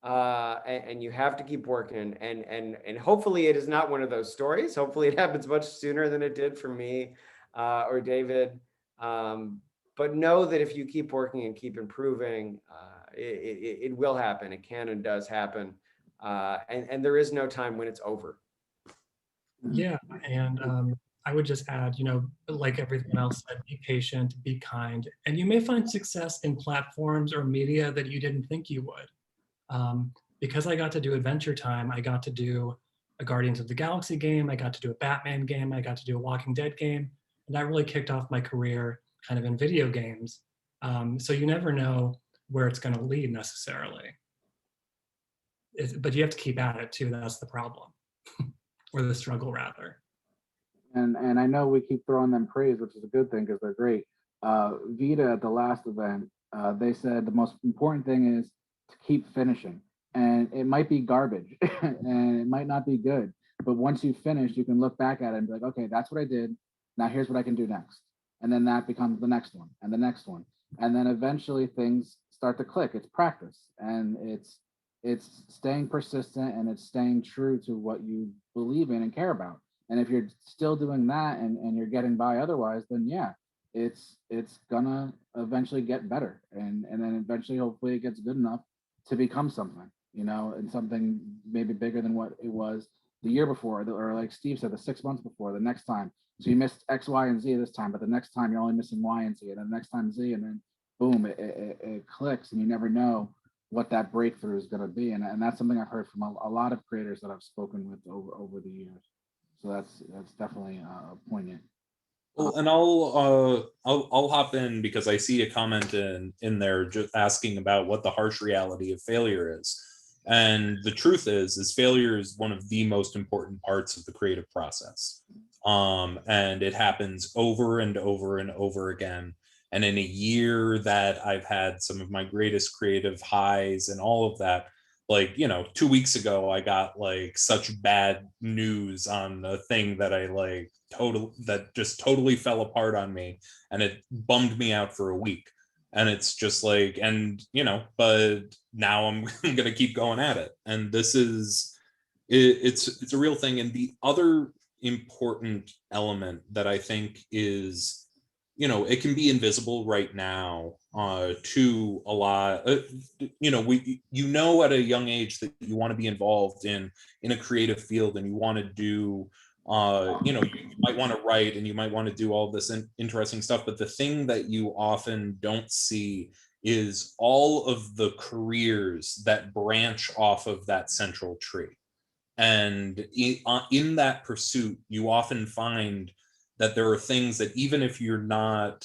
And you have to keep working. And hopefully it is not one of those stories. Hopefully it happens much sooner than it did for me or David. But know that if you keep working and keep improving, it will happen. It can and does happen. And there is no time when it's over. Yeah, and I would just add, like everyone else said, be patient, be kind, and you may find success in platforms or media that you didn't think you would. Because I got to do Adventure Time, I got to do a Guardians of the Galaxy game, I got to do a Batman game, I got to do a Walking Dead game, and that really kicked off my career. kind of in video games. So you never know where it's going to lead necessarily. But you have to keep at it too. That's the problem, or the struggle rather. And I know we keep throwing them praise, which is a good thing because they're great. Vita at the last event, they said the most important thing is to keep finishing. And it might be garbage and it might not be good, but once you finish, you can look back at it and be like, okay, that's what I did. Now here's what I can do next. And then that becomes the next one and the next one. And then eventually things start to click. It's practice, and it's staying persistent, and it's staying true to what you believe in and care about. And if you're still doing that and you're getting by otherwise, then yeah, it's gonna eventually get better. And then eventually, hopefully it gets good enough to become something, you know, and something maybe bigger than what it was the year before, or like Steve said, the 6 months before, the next time. So you missed X, Y, and Z this time, but the next time you're only missing Y and Z, and then the next time Z, and then boom, it clicks, and you never know what that breakthrough is going to be. And that's something I've heard from a lot of creators that I've spoken with over the years. So that's definitely poignant. Well, and I'll hop in because I see a comment in there just asking about what the harsh reality of failure is. And the truth is failure is one of the most important parts of the creative process. And it happens over and over and over again. And in a year that I've had some of my greatest creative highs and all of that, like, you know, 2 weeks ago, I got like such bad news on a thing that that just totally fell apart on me, and it bummed me out for a week. And it's just like, and you know, but now I'm gonna keep going at it. And this is, it's a real thing. And the other important element that I think is, you know, it can be invisible right now to a lot. You know, you know at a young age that you want to be involved in a creative field, and you want to do, you know, you might want to write and you might want to do all this interesting stuff. But the thing that you often don't see is all of the careers that branch off of that central tree. And in that pursuit, you often find that there are things that even if you're not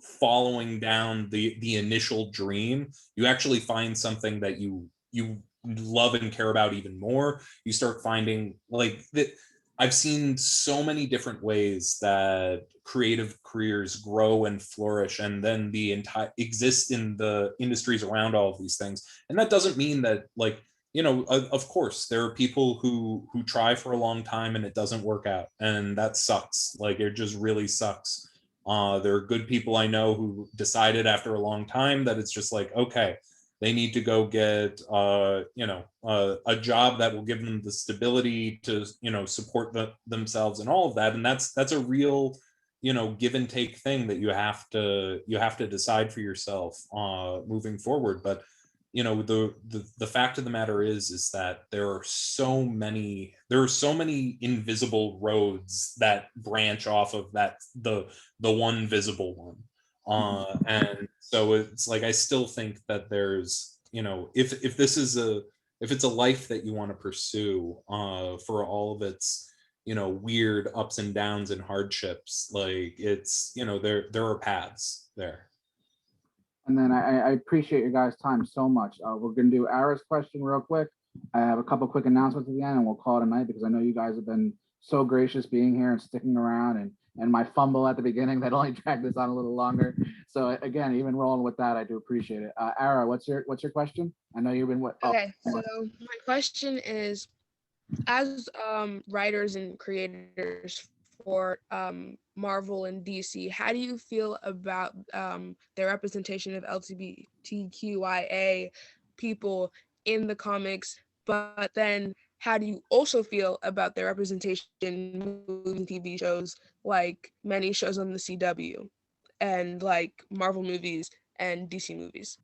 following down the initial dream, you actually find something that you love and care about even more. You start finding like that. I've seen so many different ways that creative careers grow and flourish, and then exist in the industries around all of these things. And that doesn't mean that, like, you know, of course there are people who try for a long time and it doesn't work out, and that sucks. Like, it just really sucks. There are good people I know who decided after a long time that it's just like, okay, they need to go get you know, a job that will give them the stability to, you know, support themselves and all of that. And that's a real, you know, give and take thing that you have to decide for yourself moving forward. But you know, the fact of the matter is that there are so many invisible roads that branch off of the one visible one. And so it's like, I still think that there's, you know, if it's a life that you want to pursue, for all of its, you know, weird ups and downs and hardships, like, it's, you know, there are paths there. And then I appreciate your guys' time so much. We're going to do Ara's question real quick. I have a couple quick announcements at the end, and we'll call it a night, because I know you guys have been so gracious being here and sticking around, and my fumble at the beginning that only dragged this on a little longer. So again, even rolling with that, I do appreciate it. Ara, what's your question? I know you've been what? Okay, so my question is, as writers and creators for Marvel and DC, how do you feel about their representation of LGBTQIA people in the comics? But then how do you also feel about their representation in movie TV shows, like many shows on the CW, and like Marvel movies and DC movies?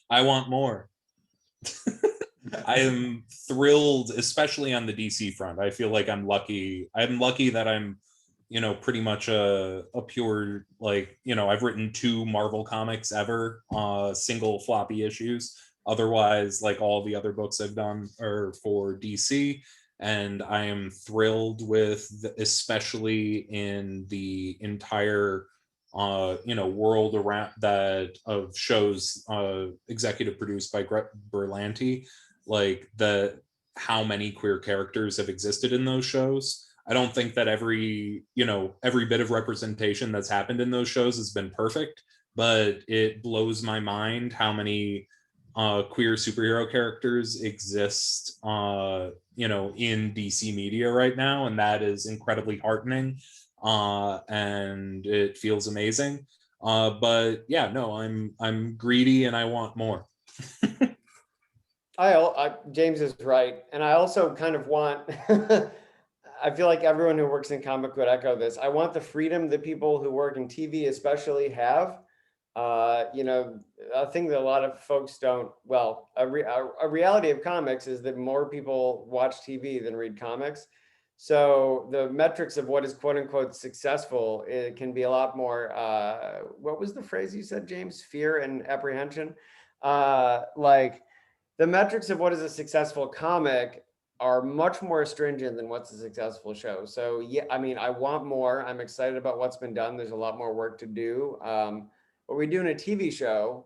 I want more. I am thrilled, especially on the DC front. I feel like I'm lucky. I'm lucky that I'm, you know, pretty much a pure, like, you know, I've written 2 Marvel comics ever, single floppy issues. Otherwise, like, all the other books I've done are for DC. and I am thrilled with, especially in the entire world around that of shows executive produced by Greg Berlanti, like how many queer characters have existed in those shows. I don't think that every bit of representation that's happened in those shows has been perfect, but it blows my mind how many queer superhero characters exist in DC media right now, and that is incredibly heartening, and it feels amazing. But yeah, no, I'm greedy and I want more. James is right, and I also kind of want. I feel like everyone who works in comic would echo this. I want the freedom that people who work in TV especially have. A thing that a lot of folks don't. Well, a reality of comics is that more people watch TV than read comics. So the metrics of what is quote unquote successful, it can be a lot more. What was the phrase you said, James? Fear and apprehension. Like the metrics of what is a successful comic are much more stringent than what's a successful show. So yeah, I mean, I want more. I'm excited about what's been done. There's a lot more work to do. What we do in a TV show,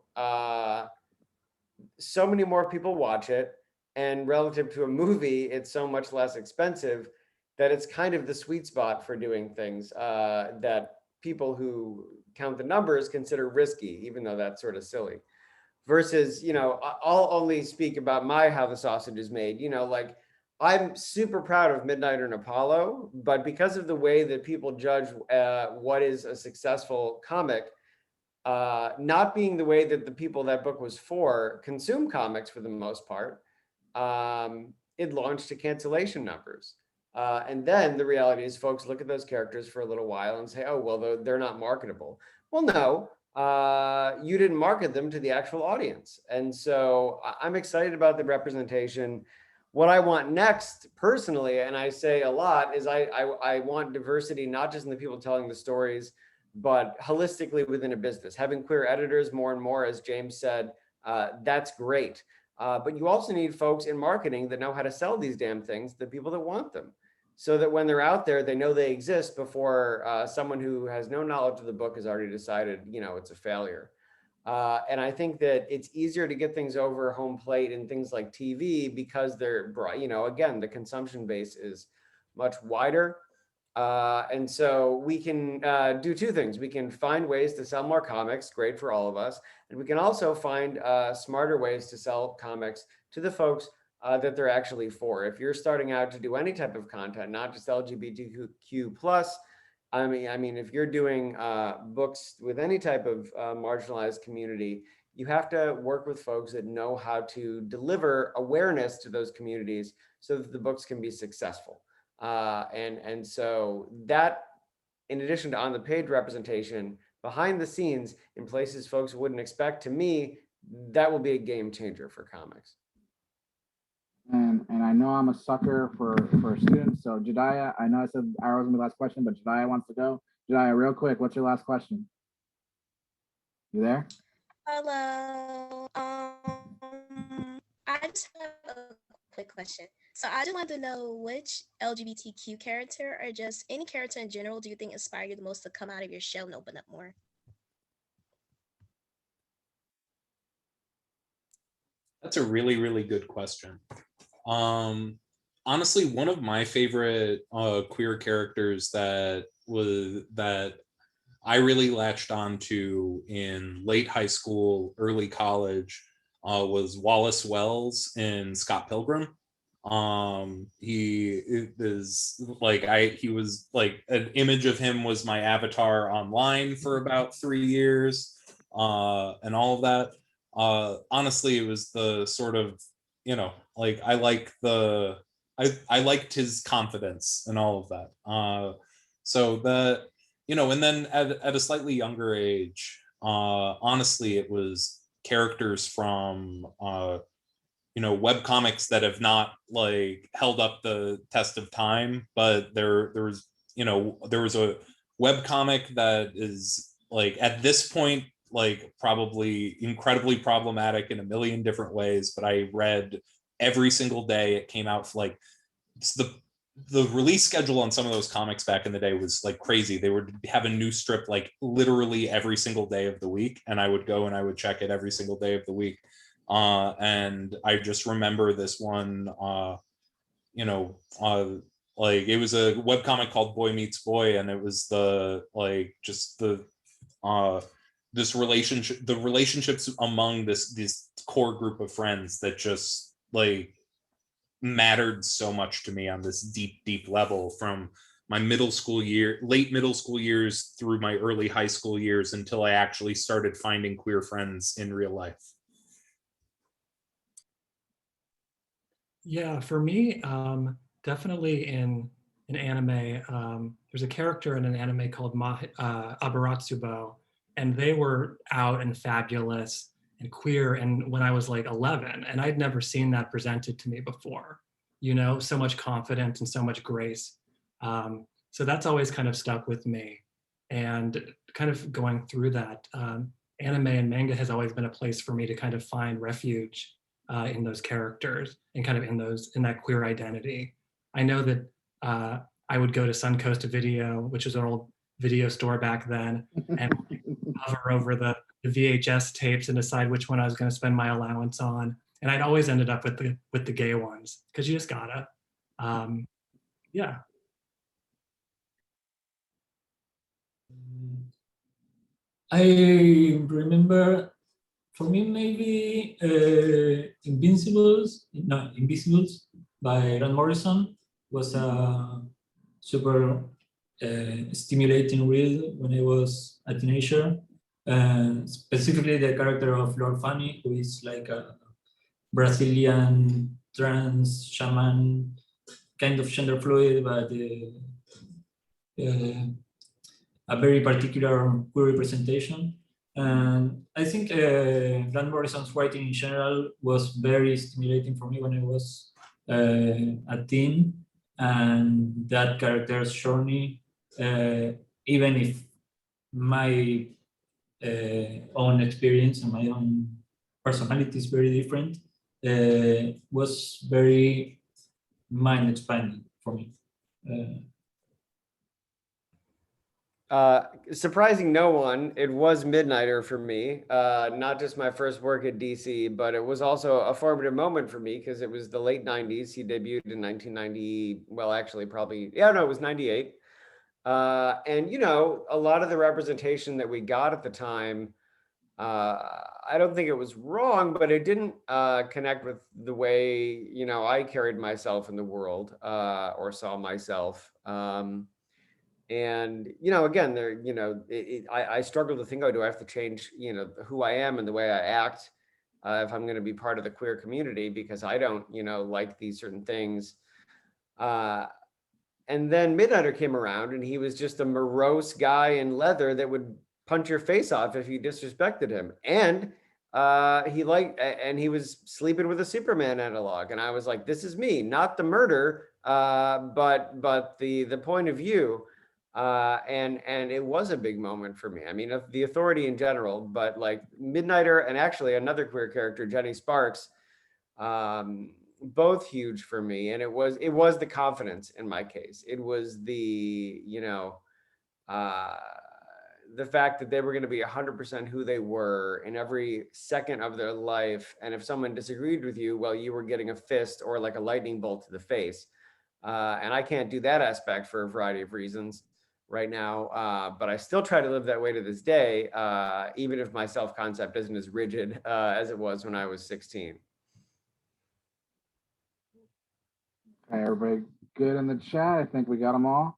so many more people watch it, and relative to a movie, it's so much less expensive that it's kind of the sweet spot for doing things that people who count the numbers consider risky, even though that's sort of silly. Versus, I'll only speak about how the sausage is made. Like I'm super proud of Midnighter and Apollo, but because of the way that people judge what is a successful comic, not being the way that the people that book was for consume comics for the most part, it launched to cancellation numbers. And then the reality is folks look at those characters for a little while and say, oh, well, they're not marketable. Well, no, you didn't market them to the actual audience. And so I'm excited about the representation. What I want next personally, and I say a lot, is I want diversity, not just in the people telling the stories, but holistically within a business. Having queer editors more and more, as James said, that's great. But you also need folks in marketing that know how to sell these damn things to the people that want them, so that when they're out there, they know they exist before someone who has no knowledge of the book has already decided, it's a failure. And I think that it's easier to get things over home plate in things like TV because they're, again, the consumption base is much wider. And so we can do two things. We can find ways to sell more comics, great for all of us. And we can also find smarter ways to sell comics to the folks that they're actually for. If you're starting out to do any type of content, not just LGBTQ plus, I mean, if you're doing books with any type of marginalized community, you have to work with folks that know how to deliver awareness to those communities so that the books can be successful. And so that, in addition to on the page representation, behind the scenes in places folks wouldn't expect, to me, that will be a game changer for comics. And I know I'm a sucker for students. So Jediah, I know I said Ara was gonna be the last question, but Jediah wants to go. Jediah, real quick, what's your last question? You there? Hello. I just have a quick question. So I just wanted to know which LGBTQ character or just any character in general do you think inspire you the most to come out of your shell and open up more? That's a really, really good question. Honestly, one of my favorite queer characters that I really latched onto in late high school, early college, was Wallace Wells in Scott Pilgrim. He is like he was like an image of him was my avatar online for about 3 years, and all of that. Honestly, it was the sort of, like I liked his confidence and all of that. So that, and then at a slightly younger age, honestly, it was characters from webcomics that have not like held up the test of time, but there was a webcomic that is like at this point like probably incredibly problematic in a million different ways, but I read every single day. It came out for like the release schedule on some of those comics back in the day was like crazy. They would have a new strip like literally every single day of the week, and I would go and I would check it every single day of the week. And I just remember this one, like it was a webcomic called Boy Meets Boy, and it was the relationships among this core group of friends that just like mattered so much to me on this deep level, from my late middle school years through my early high school years until I actually started finding queer friends in real life. Yeah, for me, definitely in anime, there's a character in an anime called Abaratsubo, and they were out and fabulous and queer, and when I was like 11, and I'd never seen that presented to me before, so much confidence and so much grace. So that's always kind of stuck with me. And kind of going through that, anime and manga has always been a place for me to kind of find refuge in those characters and kind of in that queer identity. I know that I would go to Suncoast Video, which was an old video store back then, and hover over the VHS tapes and decide which one I was going to spend my allowance on. And I'd always ended up with the gay ones because you just gotta. Yeah. I remember, for me, maybe Invisibles by Grant Morrison was a super stimulating read when I was a teenager. Specifically the character of Lord Fanny, who is like a Brazilian trans shaman, kind of gender fluid, but a very particular queer representation. And I think Grant Morrison's writing in general was very stimulating for me when I was a teen. And that character's journey, even if my own experience and my own personality is very different, was very mind expanding for me. Surprising no one, it was Midnighter for me. Not just my first work at DC, but it was also a formative moment for me because it was the late 90s. He debuted in 1990. Well, actually, probably, yeah, no, it was 98. And, a lot of the representation that we got at the time, I don't think it was wrong, but it didn't connect with the way, I carried myself in the world or saw myself. And again, there I struggle to think, oh, do I have to change who I am and the way I act if I'm going to be part of the queer community because I don't like these certain things. And then Midnighter came around and he was just a morose guy in leather that would punch your face off if you disrespected him. And he was sleeping with a Superman analog, and I was like, this is me, not the murder, but the point of view. And it was a big moment for me. I mean, the Authority in general, but like Midnighter and actually another queer character, Jenny Sparks, both huge for me. And it was the confidence in my case. It was the fact that they were going to be 100% who they were in every second of their life. And if someone disagreed with you, well, you were getting a fist or like a lightning bolt to the face. And I can't do that aspect for a variety of reasons right now, but I still try to live that way to this day, even if my self-concept isn't as rigid as it was when I was 16. Okay, everybody good in the chat? I think we got them all.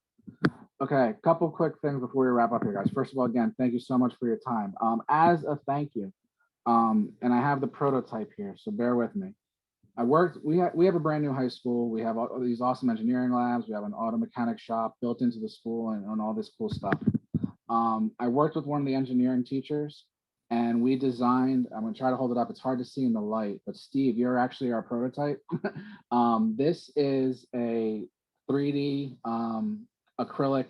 Okay, a couple quick things before we wrap up here, guys. First of all, again, thank you so much for your time. As a thank you, and I have the prototype here, so bear with me. We have a brand new high school. We have all these awesome engineering labs. We have an auto mechanic shop built into the school and all this cool stuff. I worked with one of the engineering teachers and we designed, I'm gonna try to hold it up. It's hard to see in the light, but Steve, you're actually our prototype. This is a 3D acrylic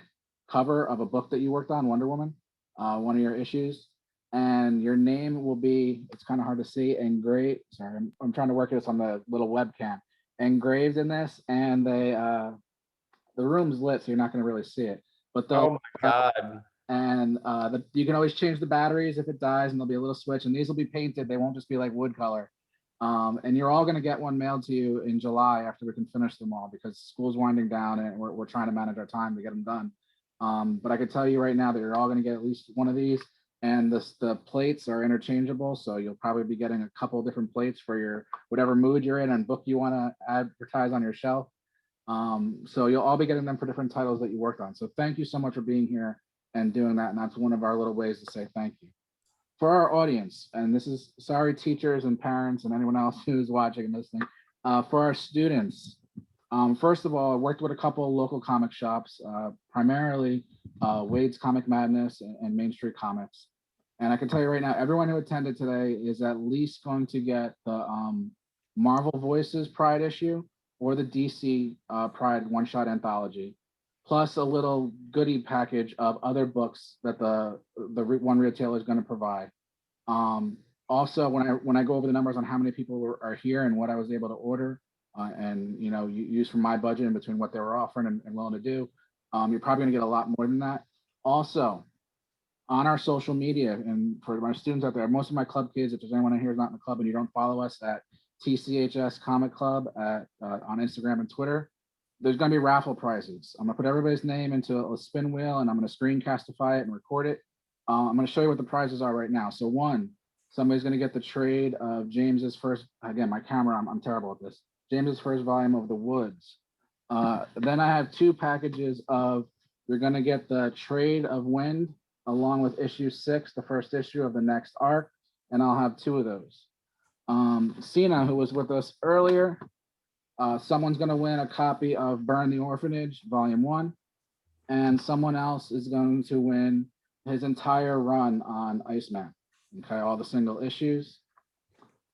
cover of a book that you worked on, Wonder Woman, one of your issues. And your name will be, it's kind of hard to see, and great, sorry, I'm trying to work this on the little webcam. engraved in this, and the room's lit, so you're not going to really see it. But Oh my God. And you can always change the batteries if it dies, and there'll be a little switch. And these will be painted; they won't just be like wood color. And you're all going to get one mailed to you in July after we can finish them all, because school's winding down and we're trying to manage our time to get them done. But I can tell you right now that you're all going to get at least one of these. And the plates are interchangeable, so you'll probably be getting a couple different plates for your whatever mood you're in and book you want to advertise on your shelf. So you'll all be getting them for different titles that you worked on. So thank you so much for being here and doing that. And that's one of our little ways to say thank you. For our audience, and this is sorry teachers and parents and anyone else who's watching and listening, for our students, first of all, I worked with a couple of local comic shops, primarily Wade's Comic Madness and Main Street Comics. And I can tell you right now, everyone who attended today is at least going to get the Marvel Voices Pride issue or the DC Pride one-shot anthology, plus a little goodie package of other books that the one retailer is going to provide. Also, when I go over the numbers on how many people are here and what I was able to order, and use from my budget in between what they were offering and willing to do, you're probably going to get a lot more than that. Also, on our social media, and for my students out there, most of my club kids, if there's anyone in here who's not in the club and you don't follow us at TCHS Comic Club on Instagram and Twitter, there's going to be raffle prizes. I'm going to put everybody's name into a spin wheel, and I'm going to screencastify it and record it. I'm going to show you what the prizes are right now. So one, somebody's going to get the trade of James's first, again, my camera, I'm terrible at this, James's first volume of The Woods. Then I have two packages of, you're going to get the trade of Wind along with issue 6, the first issue of the next arc, and I'll have two of those. Sina, who was with us earlier, someone's going to win a copy of Burn the Orphanage, Volume 1, and someone else is going to win his entire run on Iceman, okay, all the single issues.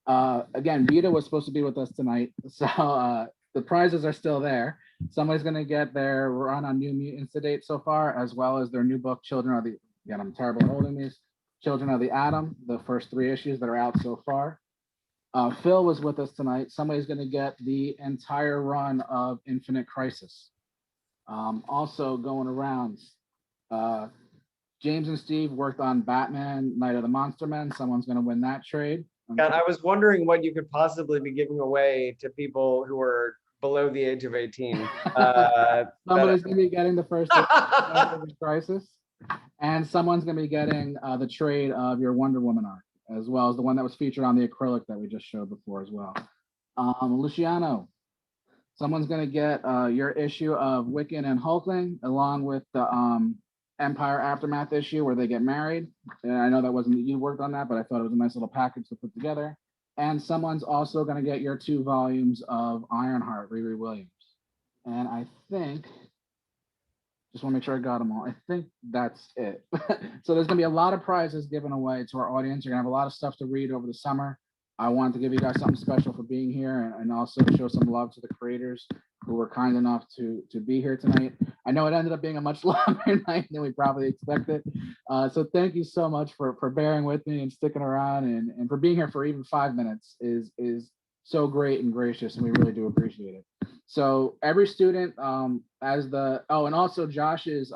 Again, Vita was supposed to be with us tonight, so the prizes are still there. Somebody's going to get their run on New Mutants to date so far, as well as their new book, Children of the, again, I'm terrible at holding these, Children of the Atom, the first 3 issues that are out so far. Phil was with us tonight. Somebody's going to get the entire run of Infinite Crisis. Also going around, James and Steve worked on Batman, Night of the Monster Men. Someone's going to win that trade. God, I was wondering what you could possibly be giving away to people who are below the age of 18. Somebody's going to be getting the first Crisis, and someone's going to be getting the trade of your Wonder Woman arc, as well as the one that was featured on the acrylic that we just showed before as well. Luciano, someone's going to get your issue of Wiccan and Hulkling, along with the Empire Aftermath issue where they get married. And I know that wasn't you worked on that, but I thought it was a nice little package to put together. And someone's also going to get your 2 volumes of Ironheart, Riri Williams. And I think, just want to make sure I got them all. I think that's it. So there's going to be a lot of prizes given away to our audience. You're going to have a lot of stuff to read over the summer. I wanted to give you guys something special for being here, and also show some love to the creators who were kind enough to be here tonight. I know it ended up being a much longer night than we probably expected. So thank you so much for bearing with me and sticking around, and for being here for even 5 minutes is so great and gracious, and we really do appreciate it. So every student, and also Josh's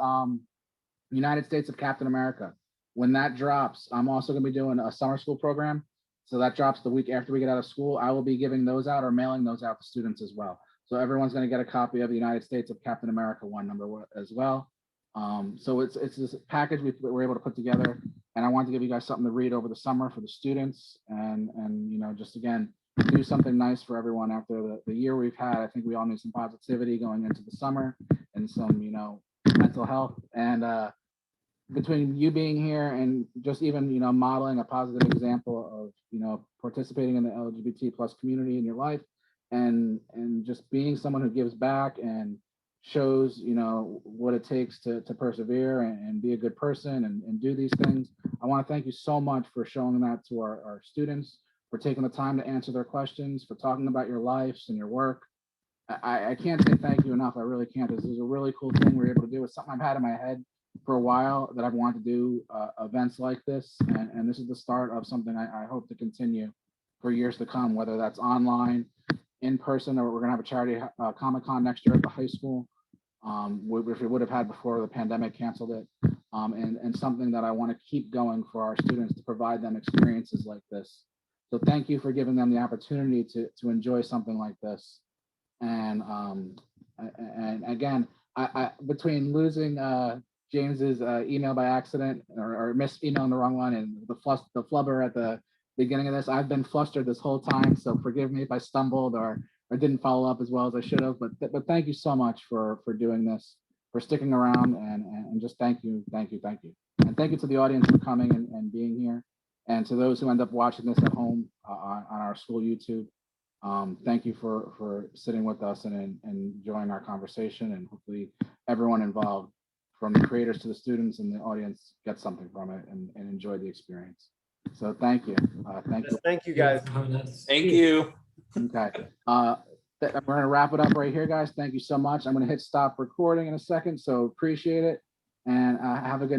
United States of Captain America. When that drops, I'm also going to be doing a summer school program. So that drops the week after we get out of school. I will be giving those out or mailing those out to students as well. So everyone's going to get a copy of the United States of Captain America 1 number as well. So it's this package we were able to put together, and I wanted to give you guys something to read over the summer for the students, and just again do something nice for everyone after the year we've had. I think we all need some positivity going into the summer and some mental health, and between you being here and just even modeling a positive example of participating in the LGBT plus community in your life, and just being someone who gives back and shows what it takes to persevere and be a good person and do these things. I want to thank you so much for showing that to our students, for taking the time to answer their questions, for talking about your lives and your work. I can't say thank you enough. I really can't. This is a really cool thing we're able to do. It's something I've had in my head for a while, that I've wanted to do events like this, and this is the start of something I hope to continue for years to come, whether that's online, in person, or we're gonna have a charity Comic-Con next year at the high school, which we would have had before the pandemic canceled it. And something that I want to keep going for our students, to provide them experiences like this. So thank you for giving them the opportunity to enjoy something like this. And again, I between losing James's email by accident, or miss emailing the wrong one, and the flubber at the beginning of this, I've been flustered this whole time. So forgive me if I stumbled or didn't follow up as well as I should have. But thank you so much for doing this, for sticking around, and just thank you. And thank you to the audience for coming and being here. And to those who end up watching this at home on our school YouTube, thank you for sitting with us and enjoying our conversation. And hopefully everyone involved, from the creators to the students and the audience, gets something from it and enjoy the experience. So thank you. Thank you, guys. Thank you. Okay. We're going to wrap it up right here, guys. Thank you so much. I'm going to hit stop recording in a second. So appreciate it. And have a good